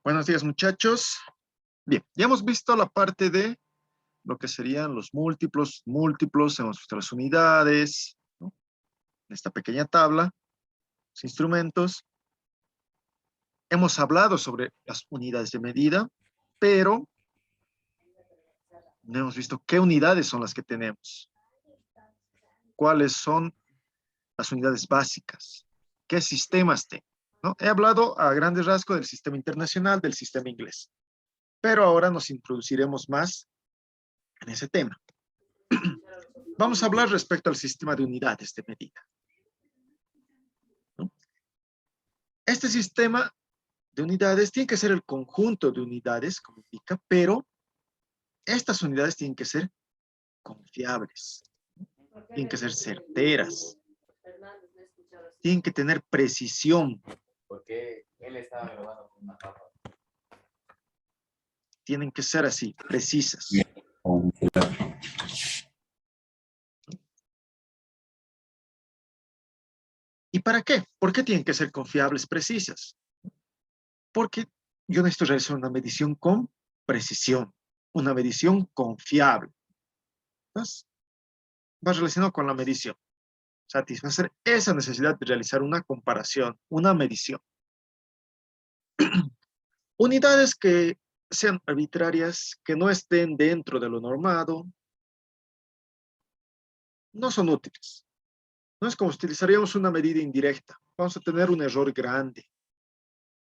Buenos días, muchachos. Bien, ya hemos visto la parte de lo que serían los múltiplos, hemos visto las unidades, ¿no? En esta pequeña tabla, los instrumentos. Hemos hablado sobre las unidades de medida, pero no hemos visto qué unidades son las que tenemos. ¿Cuáles son las unidades básicas? ¿Qué sistemas tenemos? ¿No? He hablado a grandes rasgos del sistema internacional, del sistema inglés, pero ahora nos introduciremos más en ese tema. Vamos a hablar respecto al sistema de unidades de medida, ¿no? Este sistema de unidades tiene que ser el conjunto de unidades, como indica, pero estas unidades tienen que ser confiables, tienen que ser certeras, tienen que tener precisión. Porque él estaba grabando con una papa. Tienen que ser así, precisas. ¿Y para qué? ¿Por qué tienen que ser confiables, precisas? Porque yo necesito realizar una medición con precisión, una medición confiable. Entonces, va relacionado con la medición. Satisfacer esa necesidad de realizar una comparación, una medición. Unidades que sean arbitrarias, que no estén dentro de lo normado, no son útiles. No es como si utilizaríamos una medida indirecta. Vamos a tener un error grande.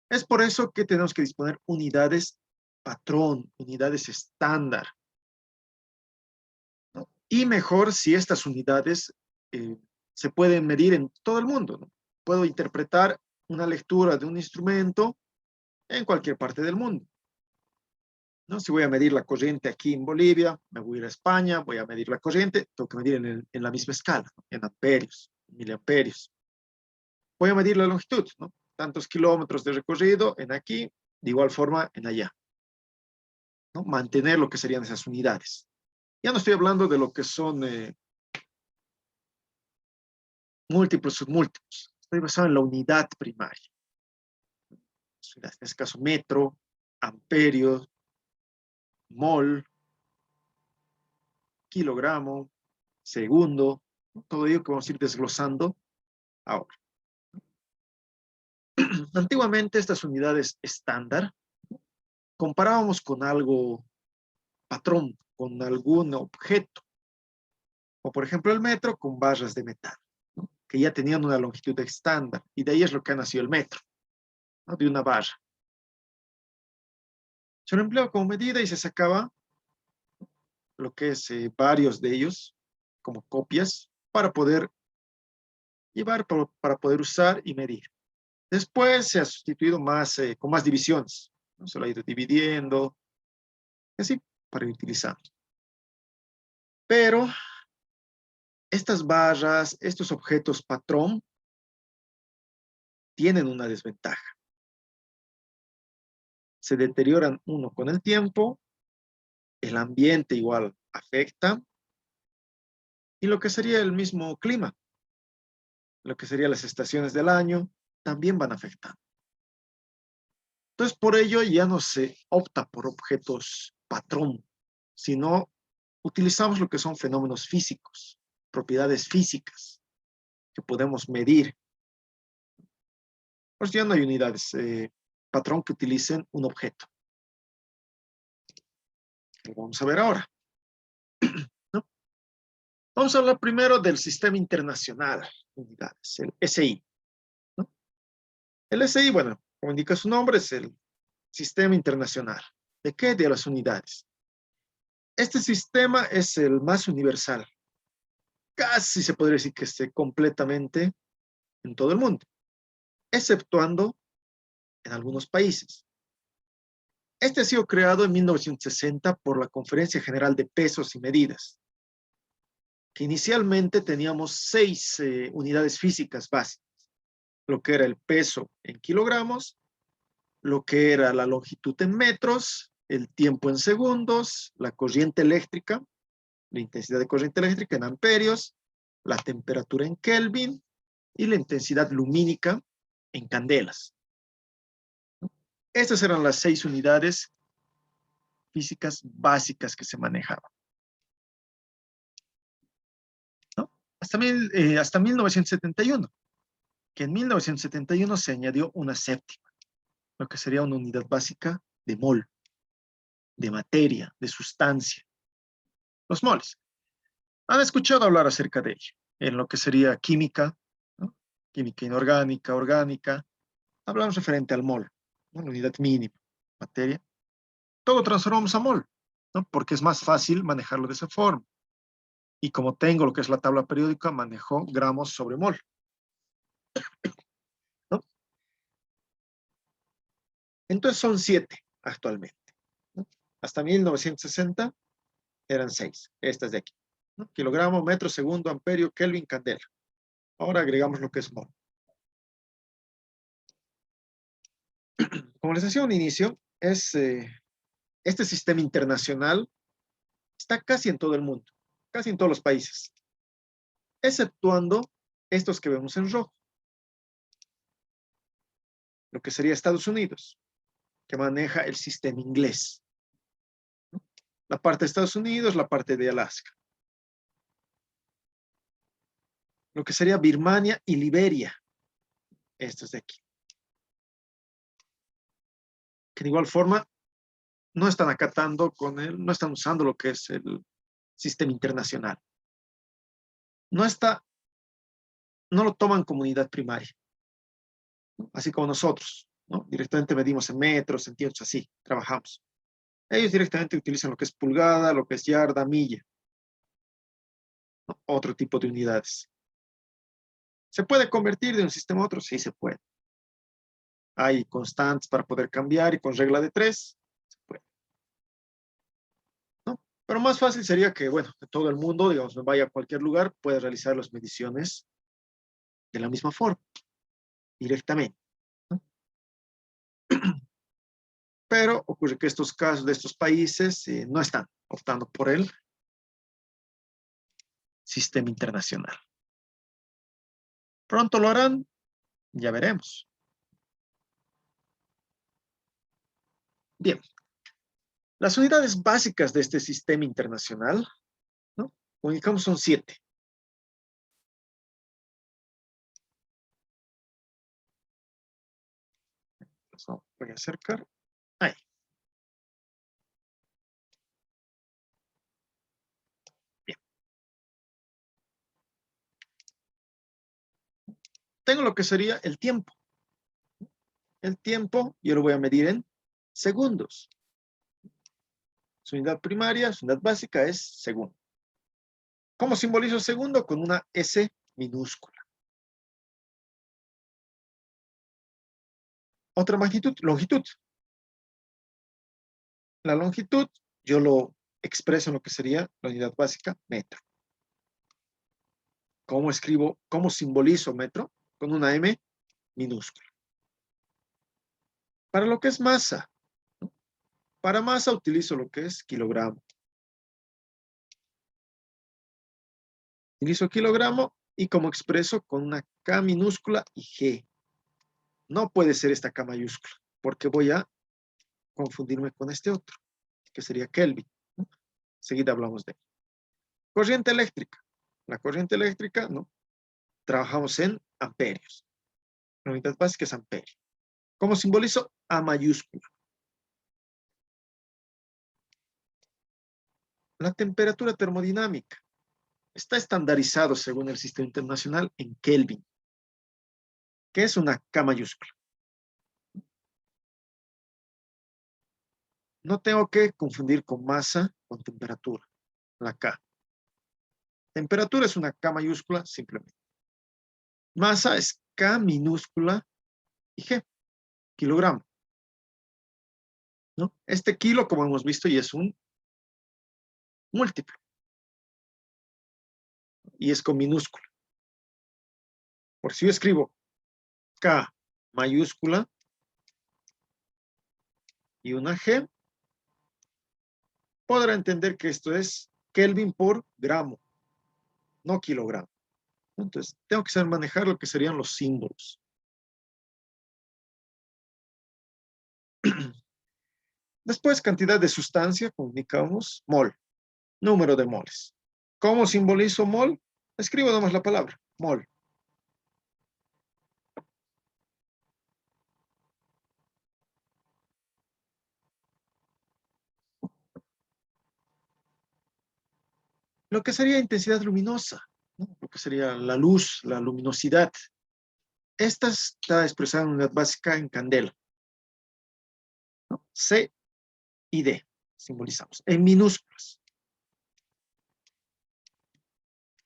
Es por eso que tenemos que disponer unidades patrón, unidades estándar, ¿no? Y mejor si estas unidades se pueden medir en todo el mundo, ¿no? Puedo interpretar una lectura de un instrumento en cualquier parte del mundo, ¿no? Si voy a medir la corriente aquí en Bolivia, me voy a ir a España, voy a medir la corriente, tengo que medir en la misma escala, ¿no? En amperios, miliamperios. Voy a medir la longitud, ¿no? Tantos kilómetros de recorrido en aquí, de igual forma en allá, ¿no? Mantener lo que serían esas unidades. Ya no estoy hablando de lo que son múltiplos, submúltiplos. Estoy basado en la unidad primaria. En este caso, metro, amperio, mol, kilogramo, segundo, todo ello que vamos a ir desglosando ahora. Antiguamente estas unidades estándar comparábamos con algo patrón, con algún objeto, o por ejemplo el metro con barras de metal, ¿no? Que ya tenían una longitud estándar, y de ahí es lo que ha nacido el metro, ¿no? De una barra. Se lo empleaba como medida y se sacaba lo que es varios de ellos como copias para poder llevar, para poder usar y medir. Después se ha sustituido más, con más divisiones, ¿no? Se lo ha ido dividiendo, así, para ir utilizando. Pero estas barras, estos objetos patrón, tienen una desventaja. Se deterioran uno con el tiempo, el ambiente igual afecta, y lo que sería el mismo clima, lo que serían las estaciones del año, también van afectando. Entonces, por ello ya no se opta por objetos patrón, sino utilizamos lo que son fenómenos físicos, propiedades físicas que podemos medir. Pues ya no hay unidades patrón que utilicen un objeto. Lo vamos a ver ahora, ¿no? Vamos a hablar primero del sistema internacional de unidades, el SI, ¿no? El SI, bueno, como indica su nombre, es el sistema internacional. ¿De qué? De las unidades. Este sistema es el más universal. Casi se podría decir que esté completamente en todo el mundo, exceptuando en algunos países. Este ha sido creado en 1960 por la Conferencia General de Pesos y Medidas, que inicialmente teníamos 6 unidades físicas básicas, lo que era el peso en kilogramos, lo que era la longitud en metros, el tiempo en segundos, la corriente eléctrica, la intensidad de corriente eléctrica en amperios, la temperatura en Kelvin y la intensidad lumínica en candelas. Estas eran las 6 unidades físicas básicas que se manejaban, ¿no? Hasta 1971, que en 1971 se añadió una séptima, lo que sería una unidad básica de mol, de materia, de sustancia, los moles. Han escuchado hablar acerca de ello, en lo que sería química, ¿no? Química inorgánica, orgánica. Hablamos referente al mol, ¿no? La unidad mínima, materia. Todo transformamos a mol, ¿no? Porque es más fácil manejarlo de esa forma. Y como tengo lo que es la tabla periódica, manejo gramos sobre mol, ¿no? Entonces son 7 actualmente, ¿no? Hasta 1960 eran 6, estas de aquí, ¿no? Kilogramo, metro, segundo, amperio, Kelvin, candela. Ahora agregamos lo que es mol. Como les decía un inicio, este sistema internacional está casi en todo el mundo, casi en todos los países, exceptuando estos que vemos en rojo, lo que sería Estados Unidos, que maneja el sistema inglés, ¿no? La parte de Estados Unidos, la parte de Alaska. Lo que sería Birmania y Liberia, estos de aquí. Que de igual forma no están acatando no están usando lo que es el sistema internacional. No lo toman como unidad primaria, ¿no? Así como nosotros, ¿no? Directamente medimos en metros, centímetros, así, trabajamos. Ellos directamente utilizan lo que es pulgada, lo que es yarda, milla, ¿no? Otro tipo de unidades. ¿Se puede convertir de un sistema a otro? Sí, se puede. Hay constantes para poder cambiar y con regla de 3, se puede, ¿no? Pero más fácil sería que, bueno, que todo el mundo, digamos, vaya a cualquier lugar, pueda realizar las mediciones de la misma forma, directamente, ¿no? Pero ocurre que estos casos de estos países no están optando por el sistema internacional. Pronto lo harán, ya veremos. Bien, las unidades básicas de este sistema internacional, ¿no? Ubicamos son 7. Voy a acercar. Ahí. Bien. Tengo lo que sería el tiempo. El tiempo yo lo voy a medir en segundos. Su unidad primaria, su unidad básica es segundo. ¿Cómo simbolizo segundo? Con una S minúscula. Otra magnitud, longitud. La longitud yo lo expreso en lo que sería la unidad básica, metro. ¿Cómo simbolizo metro? Con una M minúscula. Para lo que es masa, ¿no? Para masa utilizo lo que es kilogramo. Utilizo kilogramo y como expreso con una K minúscula y G. No puede ser esta K mayúscula, porque voy a confundirme con este otro, que sería Kelvin, ¿no? Enseguida hablamos de él. Corriente eléctrica. La corriente eléctrica, ¿no? Trabajamos en amperios. La unidad básica es amperio. ¿Cómo simbolizo? A mayúscula. La temperatura termodinámica está estandarizado según el sistema internacional en Kelvin, que es una K mayúscula. No tengo que confundir con masa con temperatura, la K. Temperatura es una K mayúscula simplemente. Masa es K minúscula y G, kilogramo, ¿no? Este kilo, como hemos visto, y es un múltiplo. Y es con minúscula. Por si yo escribo K mayúscula y una G, podrá entender que esto es Kelvin por gramo, no kilogramo. Entonces, tengo que saber manejar lo que serían los símbolos. Después, cantidad de sustancia, como indicamos, mol, número de moles. ¿Cómo simbolizo mol? Escribo nomás la palabra, mol. Lo que sería intensidad luminosa, ¿no? Lo que sería la luz, la luminosidad. Esta está expresada en unidad básica en candela, ¿no? C y D simbolizamos, en minúsculas.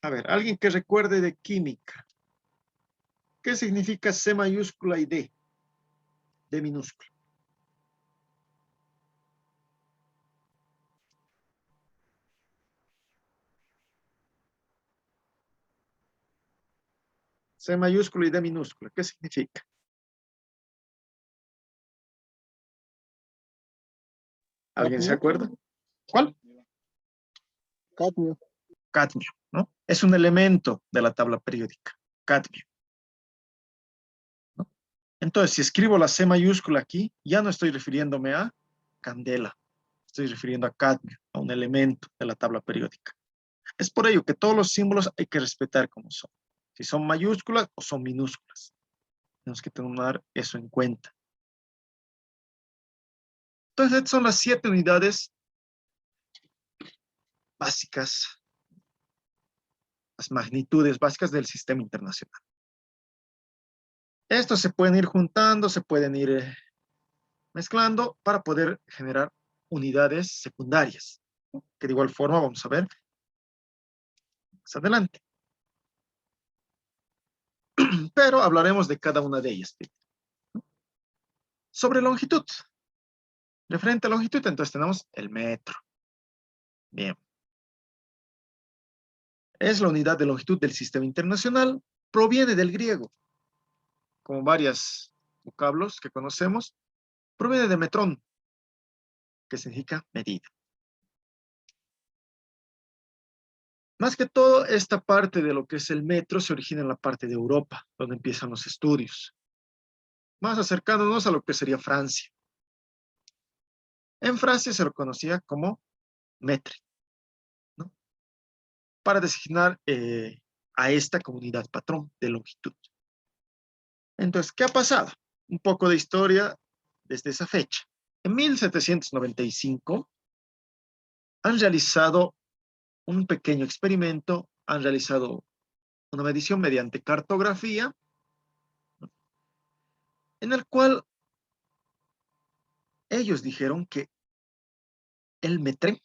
A ver, alguien que recuerde de química. ¿Qué significa C mayúscula y D? D minúscula. C mayúscula y D minúscula. ¿Qué significa? ¿Alguien se acuerda? ¿Cuál? Cadmio. Cadmio, ¿no? Es un elemento de la tabla periódica. Cadmio. ¿No? Entonces, si escribo la C mayúscula aquí, ya no estoy refiriéndome a candela. Estoy refiriendo a cadmio, a un elemento de la tabla periódica. Es por ello que todos los símbolos hay que respetar como son. Si son mayúsculas o son minúsculas. Tenemos que tomar eso en cuenta. Entonces, estas son las 7 unidades básicas, las magnitudes básicas del sistema internacional. Estos se pueden ir juntando, se pueden ir mezclando para poder generar unidades secundarias, ¿no? Que de igual forma vamos a ver más adelante. Pero hablaremos de cada una de ellas. Sobre longitud. Referente a longitud, entonces tenemos el metro. Bien. Es la unidad de longitud del sistema internacional. Proviene del griego. Como varios vocablos que conocemos, proviene de metrón, que significa medida. Más que todo, esta parte de lo que es el metro se origina en la parte de Europa, donde empiezan los estudios. Más acercándonos a lo que sería Francia. En Francia se lo conocía como metre, ¿no? Para designar a esta comunidad patrón de longitud. Entonces, ¿qué ha pasado? Un poco de historia desde esa fecha. En 1795 han realizado un pequeño experimento, han realizado una medición mediante cartografía, ¿no? En el cual ellos dijeron que el metre,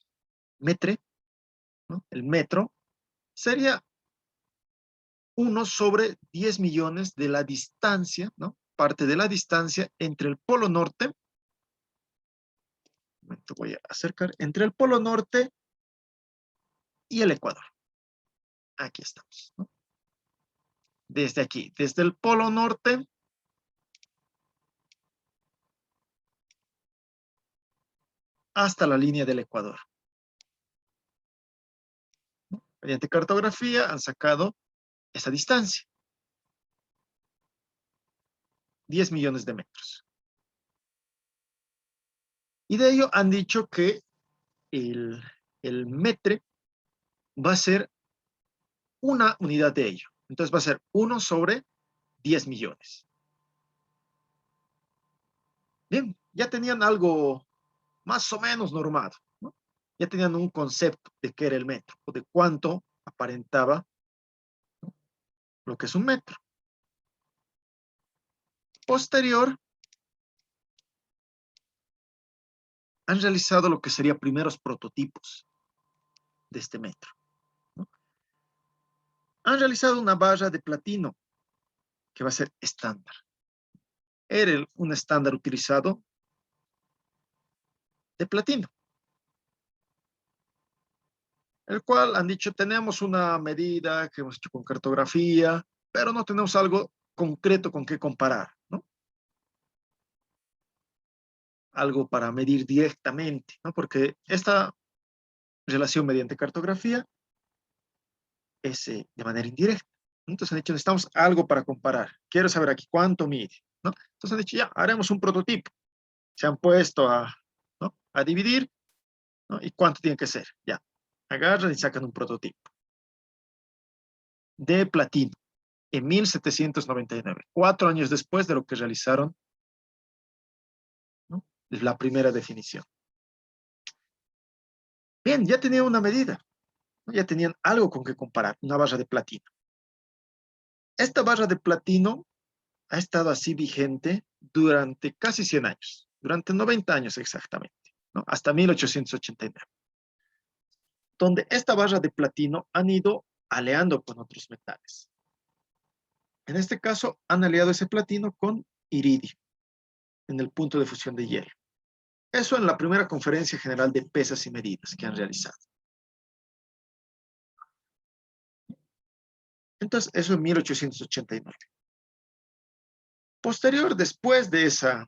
¿no? El metro, sería 1 sobre 10 millones de la distancia, ¿no? Parte de la distancia entre el polo norte, un momento voy a acercar, entre el polo norte y el Ecuador. Aquí estamos, ¿no? Desde aquí, desde el polo norte hasta la línea del Ecuador, ¿no? Mediante cartografía han sacado esa distancia. 10 millones de metros. Y de ello han dicho que el metre va a ser una unidad de ello. Entonces va a ser 1 sobre 10 millones. Bien, ya tenían algo más o menos normado, ¿no? Ya tenían un concepto de qué era el metro, o de cuánto aparentaba, ¿no? Lo que es un metro. Posterior, han realizado lo que serían primeros prototipos de este metro, ¿no? Han realizado una barra de platino que va a ser estándar. Era un estándar utilizado de platino, el cual han dicho, tenemos una medida que hemos hecho con cartografía, pero no tenemos algo concreto con qué comparar, ¿no? Algo para medir directamente, ¿no? Porque esta relación mediante cartografía es de manera indirecta. Entonces han dicho, necesitamos algo para comparar. Quiero saber aquí cuánto mide, ¿no? Entonces han dicho, ya, haremos un prototipo. se han puesto a, ¿no?, a dividir, ¿no? ¿Y cuánto tiene que ser? Ya, agarran y sacan un prototipo de platino en 1799, 4 años después de lo que realizaron, ¿no?, la primera definición. Bien, ya tenían una medida, ¿no? Ya tenían algo con que comparar, una barra de platino. Esta barra de platino ha estado así vigente durante casi 100 años, durante 90 años exactamente, ¿no?, hasta 1889, donde esta barra de platino han ido aleando con otros metales. En este caso, han aliado ese platino con iridio en el punto de fusión de hielo. Eso en la primera conferencia general de pesas y medidas que han realizado. Entonces, eso en 1889. Posterior, después de esa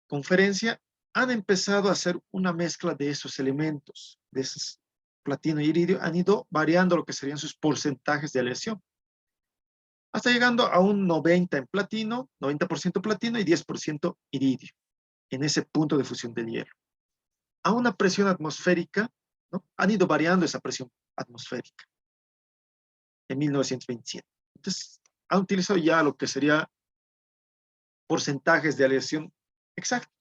conferencia, han empezado a hacer una mezcla de esos elementos, de esos platino y iridio, han ido variando lo que serían sus porcentajes de aleación, hasta llegando a un 90 en platino, 90% platino y 10% iridio, en ese punto de fusión del hielo. A una presión atmosférica, ¿no?, han ido variando esa presión atmosférica en 1927. Entonces, han utilizado ya lo que sería porcentajes de aleación exactos.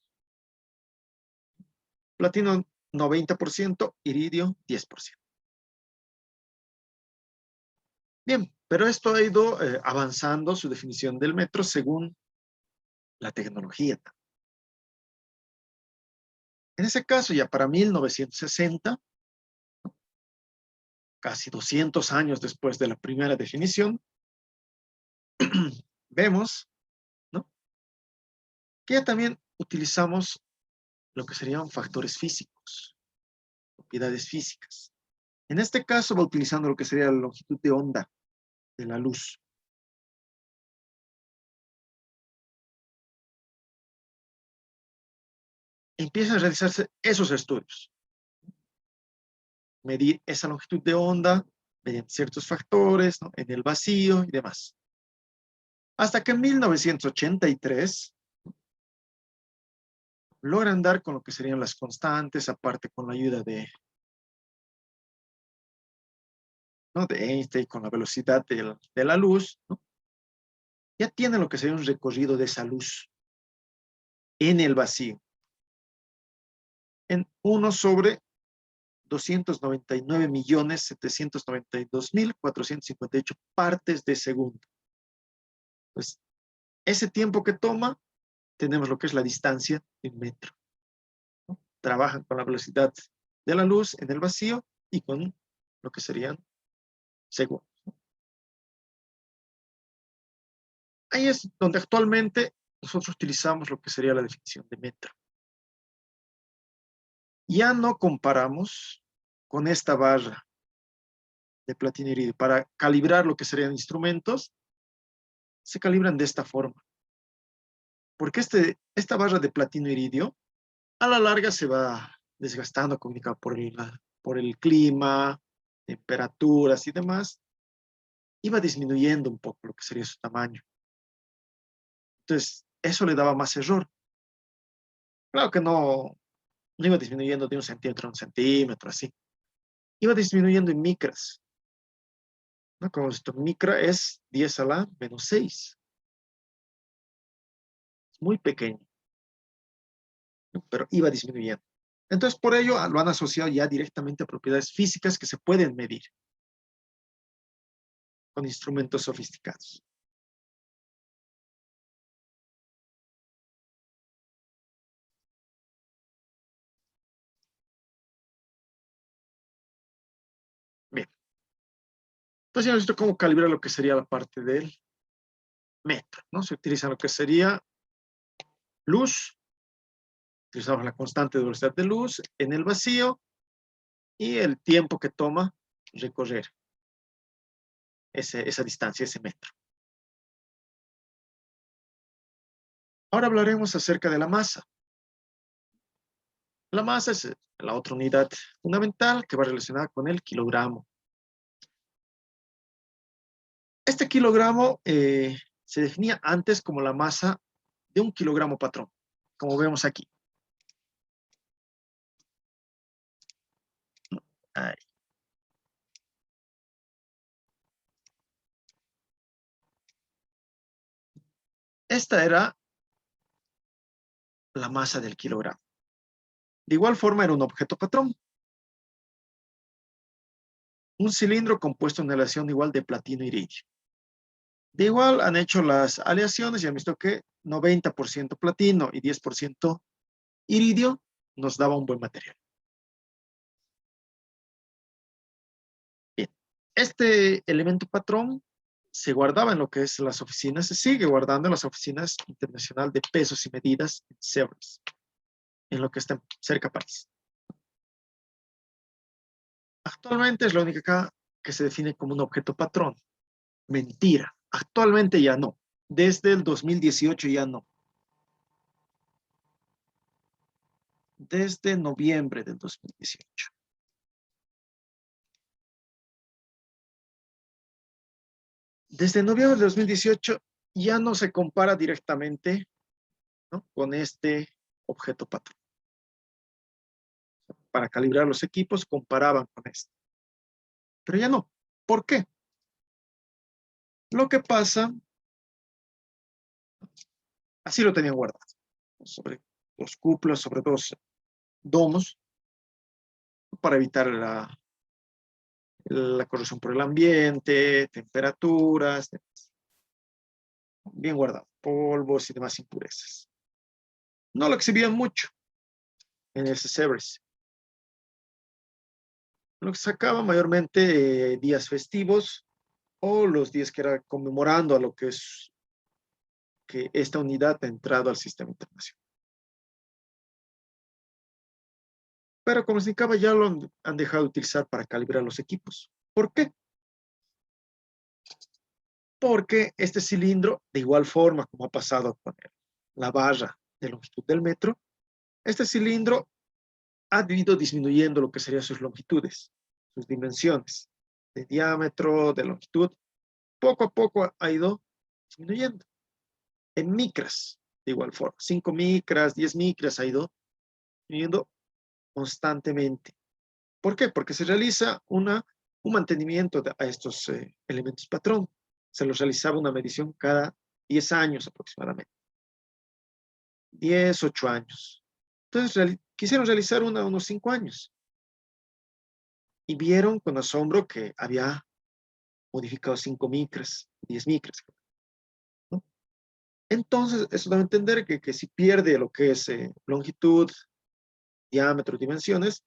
Platino 90%, iridio 10%. Bien, pero esto ha ido avanzando su definición del metro según la tecnología. En ese caso, ya para 1960, casi 200 años después de la primera definición, vemos, ¿no?, que ya también utilizamos lo que serían factores físicos, propiedades físicas. En este caso va utilizando lo que sería la longitud de onda de la luz. Empiezan a realizarse esos estudios. Medir esa longitud de onda mediante ciertos factores, ¿no?, en el vacío y demás. Hasta que en 1983 logran dar con lo que serían las constantes, aparte con la ayuda de, ¿no?, de Einstein, con la velocidad de la luz, ¿no?, ya tienen lo que sería un recorrido de esa luz en el vacío, en 1/299.792.458 partes de segundo. Pues ese tiempo que toma, tenemos lo que es la distancia de un metro, ¿no? Trabajan con la velocidad de la luz en el vacío y con lo que serían segundos. Ahí es donde actualmente nosotros utilizamos lo que sería la definición de metro. Ya no comparamos con esta barra de platino y iridio. Para calibrar lo que serían instrumentos, se calibran de esta forma. Porque esta barra de platino e iridio, a la larga se va desgastando comunicado por el clima, temperaturas y demás, y va disminuyendo un poco lo que sería su tamaño. Entonces, eso le daba más error. Claro que no iba disminuyendo de 1 centímetro a 1 centímetro, así. Iba disminuyendo en micras, ¿no? Como esto, micra es 10⁻⁻⁶. Es muy pequeño, ¿no?, pero iba disminuyendo. Entonces, por ello lo han asociado ya directamente a propiedades físicas que se pueden medir con instrumentos sofisticados. Bien. Entonces, ya hemos visto cómo calibrar lo que sería la parte del metro, ¿no? Se utiliza lo que sería luz, utilizamos la constante de velocidad de luz en el vacío y el tiempo que toma recorrer esa distancia, ese metro. Ahora hablaremos acerca de la masa. La masa es la otra unidad fundamental que va relacionada con el kilogramo. Este kilogramo se definía antes como la masa de un kilogramo patrón, como vemos aquí, Ahí. Esta era la masa del kilogramo. De igual forma era un objeto patrón. Un cilindro compuesto en aleación igual de platino e iridio. De igual han hecho las aleaciones y han visto que 90% platino y 10% iridio nos daba un buen material. Bien. Este elemento patrón se guardaba en lo que es las oficinas, se sigue guardando en las oficinas internacional de pesos y medidas en Sevres, en lo que está cerca de París. Actualmente es la única acá que se define como un objeto patrón. Mentira, actualmente ya no. Desde el 2018 ya no. Desde noviembre del 2018. Desde noviembre de 2018 ya no se compara directamente, ¿no?, con este objeto patrón. Para calibrar los equipos comparaban con este. Pero ya no. ¿Por qué? Lo que pasa, así lo tenían guardado, sobre dos cúpulas, sobre dos domos, para evitar la corrosión por el ambiente, temperaturas, bien guardado, polvos y demás impurezas. No lo exhibían mucho en ese Sevres. Lo que sacaba mayormente días festivos o los días que era conmemorando a lo que es que esta unidad ha entrado al sistema internacional. Pero como les indicaba, ya lo han dejado de utilizar para calibrar los equipos. ¿Por qué? Porque este cilindro, de igual forma como ha pasado con la barra de longitud del metro, este cilindro ha ido disminuyendo lo que serían sus longitudes, sus dimensiones de diámetro, de longitud. Poco a poco ha ido disminuyendo. En micras, de igual forma, 5 micras, 10 micras ha ido disminuyendo constantemente. ¿Por qué? Porque se realiza un mantenimiento a estos elementos patrón. Se los realizaba una medición cada 10 años aproximadamente. 10, 8 años. Entonces quisieron realizar unos 5 años. Y vieron con asombro que había modificado 5 micras, 10 micras, ¿no? Entonces, eso da a entender que si pierde lo que es longitud, diámetro, dimensiones,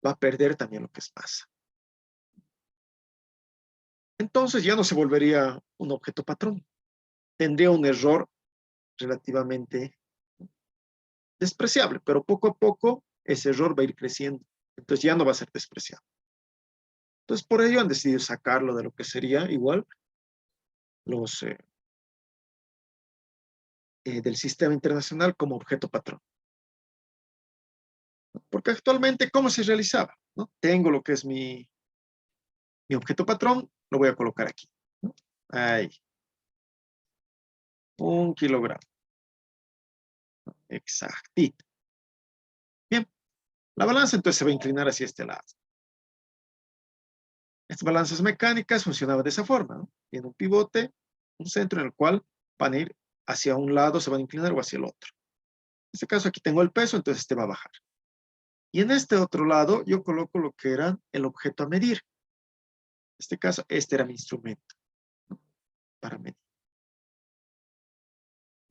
va a perder también lo que es masa. Entonces ya no se volvería un objeto patrón. Tendría un error relativamente despreciable, pero poco a poco ese error va a ir creciendo. Entonces ya no va a ser despreciable. Entonces por ello han decidido sacarlo de lo que sería igual los del sistema internacional como objeto patrón. Porque actualmente, ¿cómo se realizaba? ¿No? Tengo lo que es mi objeto patrón, lo voy a colocar aquí, ¿no? Ahí. 1 kilogramo. Exactito. Bien. La balanza entonces se va a inclinar hacia este lado. Estas balanzas mecánicas funcionaban de esa forma, ¿no? Tiene un pivote, un centro en el cual van a ir hacia un lado, se van a inclinar o hacia el otro. En este caso aquí tengo el peso, entonces este va a bajar. Y en este otro lado yo coloco lo que era el objeto a medir. En este caso, este era mi instrumento, ¿no?, para medir.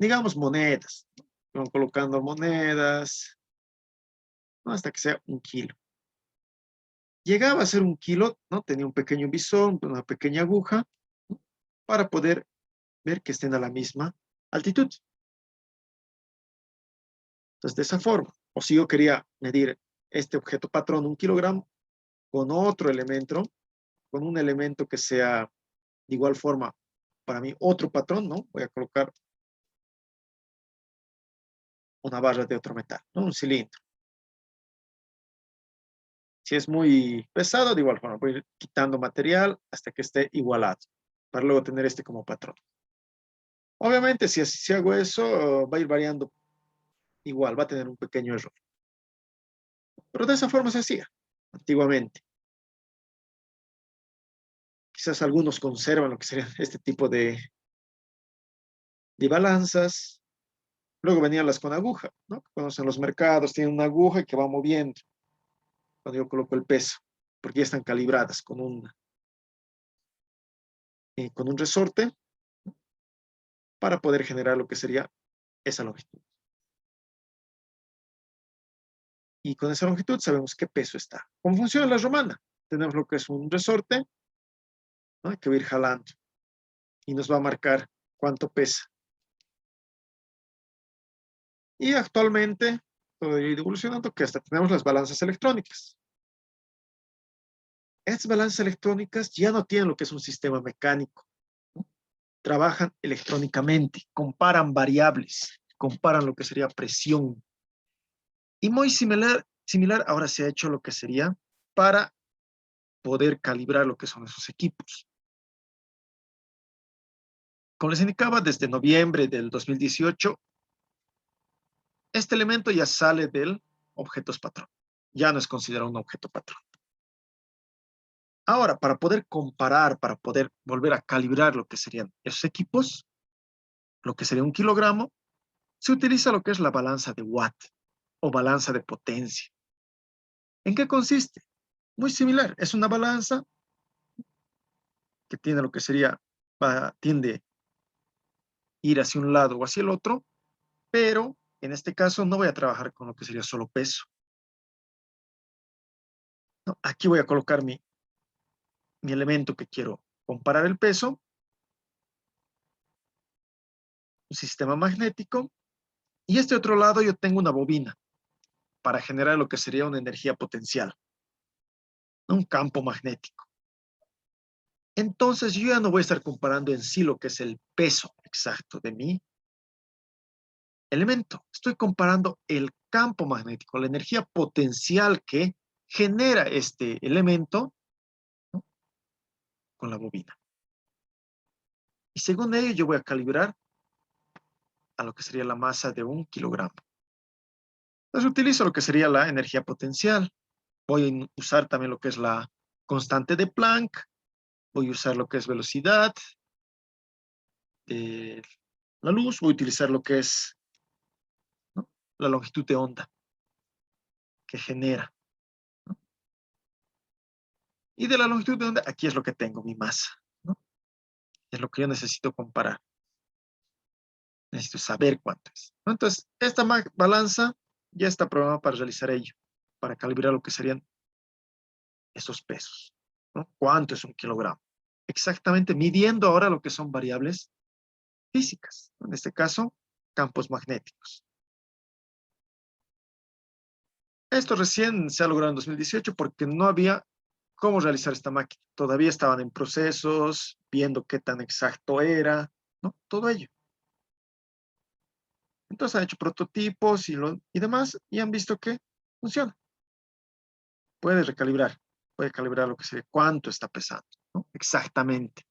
Digamos monedas. Van colocando monedas, ¿no?, hasta que sea 1 kilo. Llegaba a ser 1 kilo, ¿no? Tenía un pequeño bisón, una pequeña aguja, ¿no?, para poder ver que estén a la misma altitud. Entonces, de esa forma. O si yo quería medir este objeto patrón, 1 kilogramo, con otro elemento, con un elemento que sea de igual forma, para mí, otro patrón, ¿no? Voy a colocar una barra de otro metal, ¿no? Un cilindro. Si es muy pesado, de igual forma, voy a ir quitando material hasta que esté igualado, para luego tener este como patrón. Obviamente, si hago eso, va a ir variando igual, va a tener un pequeño error. Pero de esa forma se hacía antiguamente. Quizás algunos conservan lo que sería este tipo de balanzas. Luego venían las con aguja, ¿no? Conocen los mercados, tienen una aguja que va moviendo cuando yo coloco el peso, porque ya están calibradas con un resorte para poder generar lo que sería esa longitud. Y con esa longitud sabemos qué peso está. ¿Cómo funciona la romana? Tenemos lo que es un resorte, ¿no? Hay que ir jalando y nos va a marcar cuánto pesa. Y actualmente todo ha ido evolucionando que hasta tenemos las balanzas electrónicas. Estas balanzas electrónicas ya no tienen lo que es un sistema mecánico, ¿no? Trabajan electrónicamente, comparan variables, comparan lo que sería presión. Y muy similar ahora se ha hecho lo que sería para poder calibrar lo que son esos equipos. Como les indicaba, desde noviembre del 2018, este elemento ya sale del objetos patrón. Ya no es considerado un objeto patrón. Ahora, para poder comparar, para poder volver a calibrar lo que serían esos equipos, lo que sería un kilogramo, se utiliza lo que es la balanza de Watt o balanza de potencia. ¿En qué consiste? Muy similar. Es una balanza que tiene lo que sería, tiende a ir hacia un lado o hacia el otro, pero en este caso no voy a trabajar con lo que sería solo peso. No, aquí voy a colocar mi elemento que quiero comparar el peso, un sistema magnético, y este otro lado yo tengo una bobina para generar lo que sería una energía potencial, un campo magnético. Entonces yo ya no voy a estar comparando en sí lo que es el peso exacto de mi elemento. Estoy comparando el campo magnético, la energía potencial que genera este elemento, ¿no? Con la bobina. Y según ello yo voy a calibrar a lo que sería la masa de 1 kilogramo. Entonces utilizo lo que sería la energía potencial. Voy a usar también lo que es la constante de Planck. Voy a usar lo que es velocidad de la luz. Voy a utilizar lo que es, ¿no? La longitud de onda que genera, ¿no? Y de la longitud de onda, aquí es lo que tengo, mi masa, ¿no? Es lo que yo necesito comparar. Necesito saber cuánto es, ¿no? Entonces, esta balanza ya está programada para realizar ello, para calibrar lo que serían esos pesos, ¿no? ¿Cuánto es 1 kilogramo? Exactamente midiendo ahora lo que son variables físicas, ¿no? En este caso, campos magnéticos. Esto recién se ha logrado en 2018 porque no había cómo realizar esta máquina. Todavía estaban en procesos, viendo qué tan exacto era, ¿no? Todo ello. Entonces han hecho prototipos y demás y han visto que funciona. Puede calibrar lo que sea, cuánto está pesando, ¿no? Exactamente.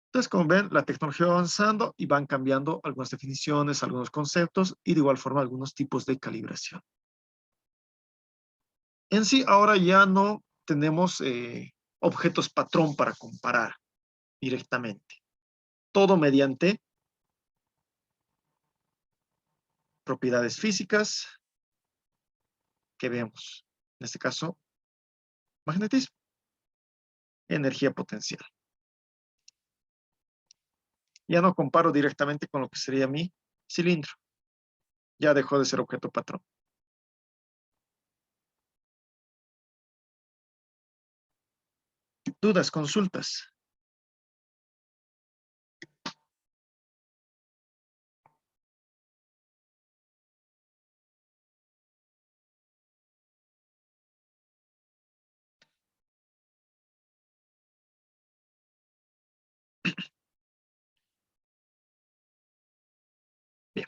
Entonces, como ven, la tecnología va avanzando y van cambiando algunas definiciones, algunos conceptos y de igual forma algunos tipos de calibración. En sí, ahora ya no tenemos objetos patrón para comparar directamente. Todo mediante propiedades físicas que vemos. En este caso, magnetismo, energía potencial. Ya no comparo directamente con lo que sería mi cilindro. Ya dejó de ser objeto patrón. ¿Dudas, consultas? Bien.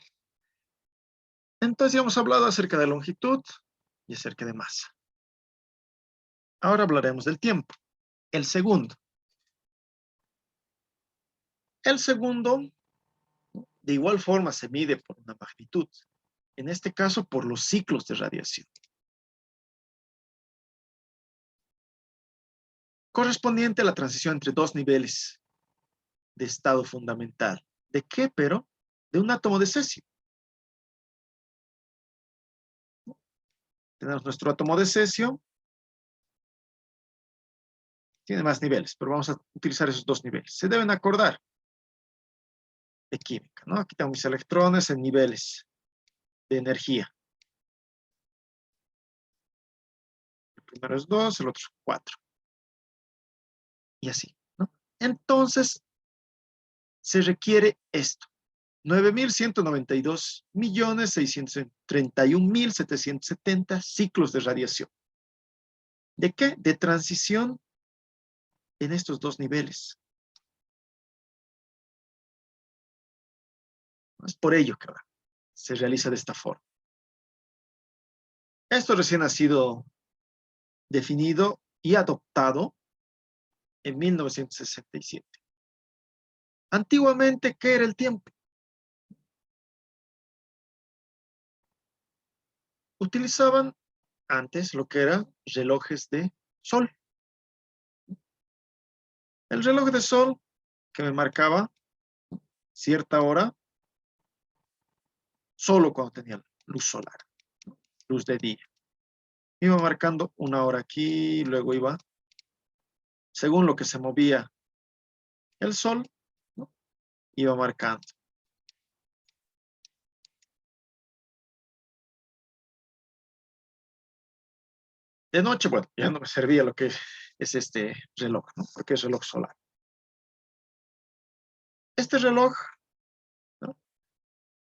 Entonces ya hemos hablado acerca de longitud y acerca de masa. Ahora hablaremos del tiempo. El segundo. El segundo, de igual forma, se mide por una magnitud. En este caso, por los ciclos de radiación. correspondiente a la transición entre dos niveles de estado fundamental. ¿De qué, pero? De un átomo de cesio. Tenemos nuestro átomo de cesio. Tiene más niveles, pero vamos a utilizar esos dos niveles. Se deben acordar de química, ¿no? Aquí tengo mis electrones en niveles de energía. El primero es 2, el otro es 4. Y así, ¿no? Entonces, se requiere esto. 9.192.631.770 ciclos de radiación. ¿De qué? De transición en estos dos niveles. Es por ello que ahora se realiza de esta forma. Esto recién ha sido definido y adoptado en 1967. Antiguamente, ¿qué era el tiempo? Utilizaban antes lo que eran relojes de sol. El reloj de sol que me marcaba cierta hora solo cuando tenía luz solar, luz de día. Iba marcando una hora aquí, luego iba, según lo que se movía el sol, ¿no? Iba marcando. De noche, bueno, ya no me servía lo que es este reloj, ¿no? Porque es reloj solar. Este reloj, ¿no?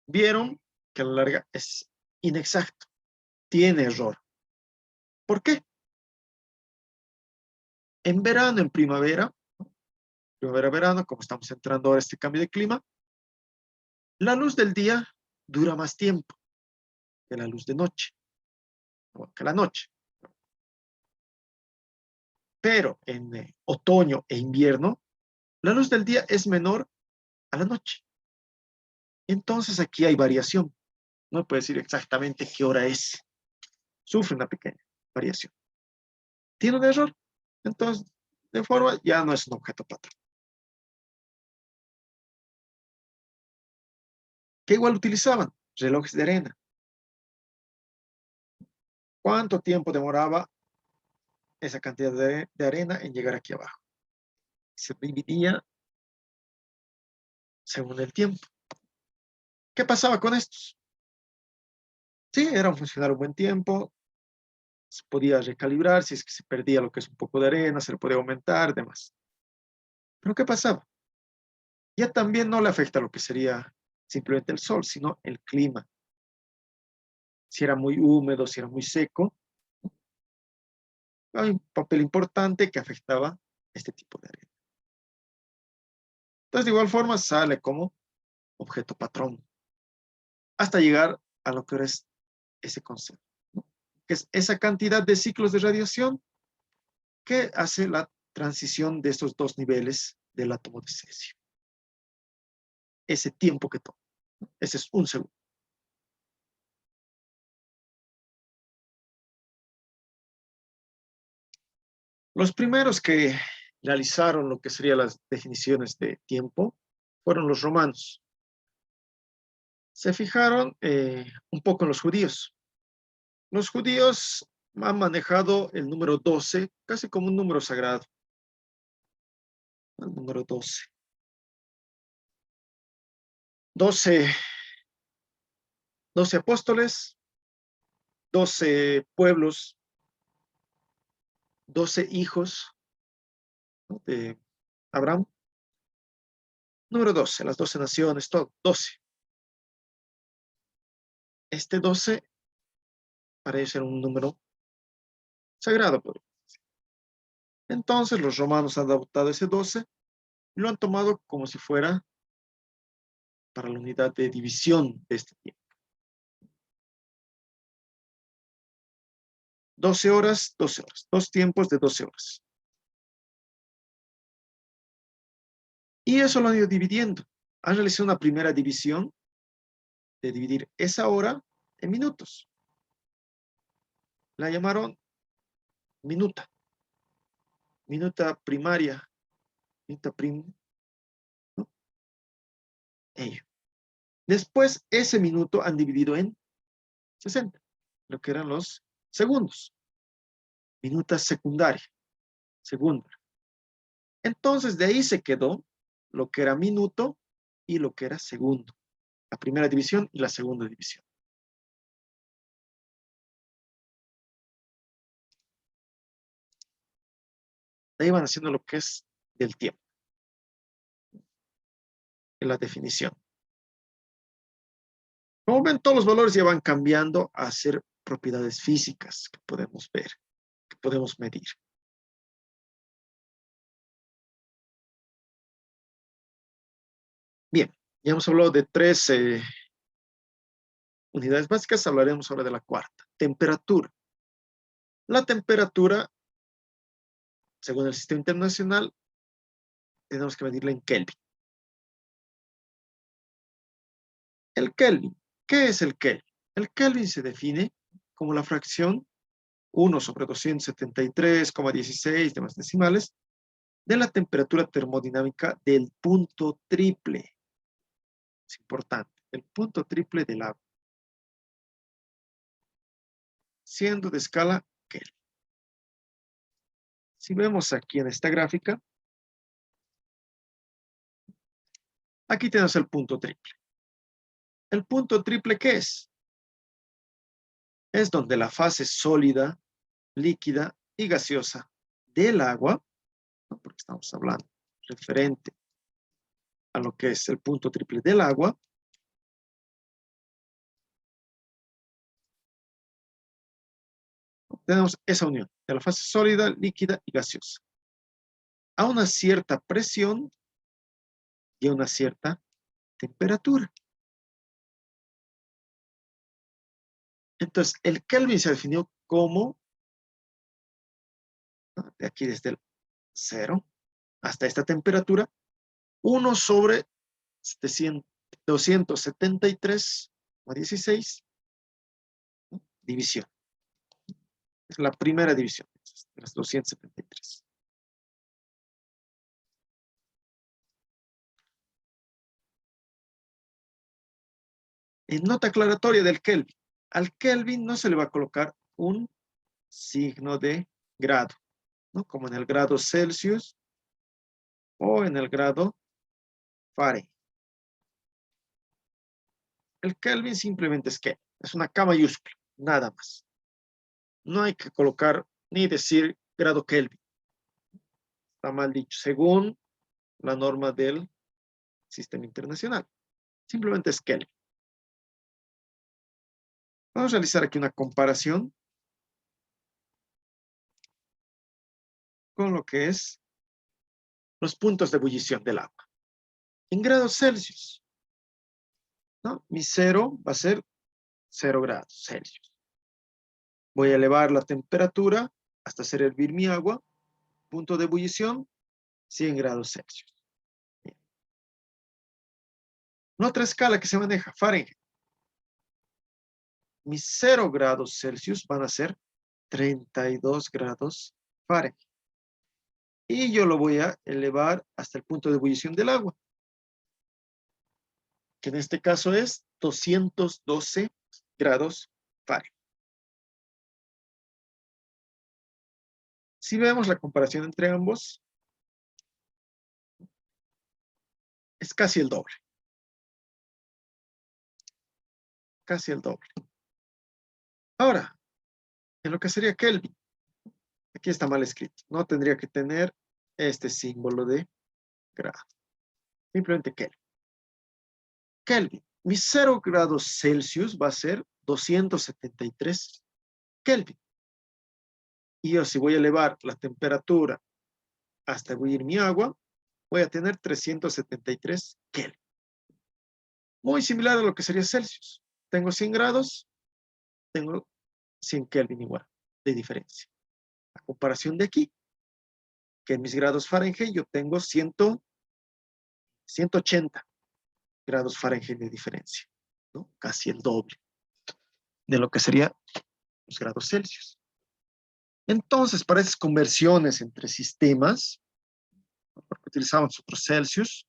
Vieron que a la larga es inexacto, tiene error. ¿Por qué? En verano, en primavera, primavera-verano, como estamos entrando ahora a este cambio de clima, la luz del día dura más tiempo que la luz de noche, que la noche. Pero en otoño e invierno, la luz del día es menor a la noche. Entonces aquí hay variación. No puede decir exactamente qué hora es. Sufre una pequeña variación. Tiene un error. Entonces, de forma, ya no es un objeto patrón. ¿Qué igual utilizaban? Relojes de arena. ¿Cuánto tiempo demoraba esa cantidad de arena en llegar aquí abajo? Se dividía según el tiempo. ¿Qué pasaba con estos? Sí, eran funcionar un buen tiempo, se podía recalibrar, si es que se perdía lo que es un poco de arena, se le podía aumentar, demás. Pero ¿qué pasaba? Ya también no le afecta lo que sería simplemente el sol, sino el clima. Si era muy húmedo, si era muy seco, hay un papel importante que afectaba este tipo de arena. Entonces, de igual forma, sale como objeto patrón, hasta llegar a lo que ahora es ese concepto, ¿no? Que es esa cantidad de ciclos de radiación que hace la transición de estos dos niveles del átomo de cesio. Ese tiempo que toma. Ese es un segundo. Los primeros que realizaron lo que serían las definiciones de tiempo fueron los romanos. Se fijaron un poco en los judíos. Los judíos han manejado el número 12 casi como un número sagrado. El número 12. 12 apóstoles, 12 pueblos, 12 hijos, ¿no? De Abraham. Número 12, las 12 naciones, todo, 12. Este 12 parece ser un número sagrado. Entonces los romanos han adoptado ese 12 y lo han tomado como si fuera para la unidad de división de este tiempo. 12 horas, 12 horas, dos tiempos de 12 horas. Y eso lo han ido dividiendo. Han realizado una primera división de dividir esa hora en minutos. La llamaron minuta. minuta primaria, minuta prim, ¿no? Ello. Después, ese minuto han dividido en 60, lo que eran los segundos. Minuta secundaria, segunda. Entonces, de ahí se quedó lo que era minuto y lo que era segundo. La primera división y la segunda división. De ahí van haciendo lo que es del tiempo. En la definición. Como ven, todos los valores ya van cambiando a ser propiedades físicas que podemos ver, que podemos medir. Bien, ya hemos hablado de 3 unidades básicas, hablaremos ahora de la cuarta. Temperatura. La temperatura, según el sistema internacional, tenemos que medirla en Kelvin. El Kelvin. ¿Qué es el Kelvin? El Kelvin se define como la fracción 1 sobre 273,16 demás decimales de la temperatura termodinámica del punto triple. Es importante, el punto triple del agua. Siendo de escala Kelvin. Si vemos aquí en esta gráfica, aquí tenemos el punto triple. ¿El punto triple qué es? Es donde la fase sólida, líquida y gaseosa del agua, ¿no? Porque estamos hablando referente a lo que es el punto triple del agua, tenemos esa unión de la fase sólida, líquida y gaseosa a una cierta presión y a una cierta temperatura. Entonces, el Kelvin se definió como, ¿no? De aquí desde el 0 hasta esta temperatura, 1 sobre 273,16, ¿no? División. Es la primera división de las 273. En nota aclaratoria del Kelvin. Al Kelvin no se le va a colocar un signo de grado, ¿no? Como en el grado Celsius o en el grado Fahrenheit. El Kelvin simplemente es Kelvin, es una K mayúscula, nada más. No hay que colocar ni decir grado Kelvin. Está mal dicho, según la norma del sistema internacional. Simplemente es Kelvin. Vamos a realizar aquí una comparación con lo que es los puntos de ebullición del agua. En grados Celsius, ¿no? Mi cero va a ser 0 grados Celsius. Voy a elevar la temperatura hasta hacer hervir mi agua. Punto de ebullición, 100 grados Celsius. Bien. La otra escala que se maneja, Fahrenheit. Mis 0 grados Celsius van a ser 32 grados Fahrenheit. Y yo lo voy a elevar hasta el punto de ebullición del agua, que en este caso es 212 grados Fahrenheit. Si vemos la comparación entre ambos, es casi el doble. Casi el doble. Ahora, en lo que sería Kelvin, aquí está mal escrito. No tendría que tener este símbolo de grado. Simplemente Kelvin. Kelvin. Mi 0 grados Celsius va a ser 273 Kelvin. Y yo, si voy a elevar la temperatura hasta ebullir mi agua, voy a tener 373 Kelvin. Muy similar a lo que sería Celsius. Tengo 100 grados, tengo 100 Kelvin igual de diferencia. A comparación de aquí, que en mis grados Fahrenheit yo tengo 180 grados Fahrenheit de diferencia, ¿no? Casi el doble de lo que sería los grados Celsius. Entonces, para esas conversiones entre sistemas, porque utilizamos nosotros Celsius,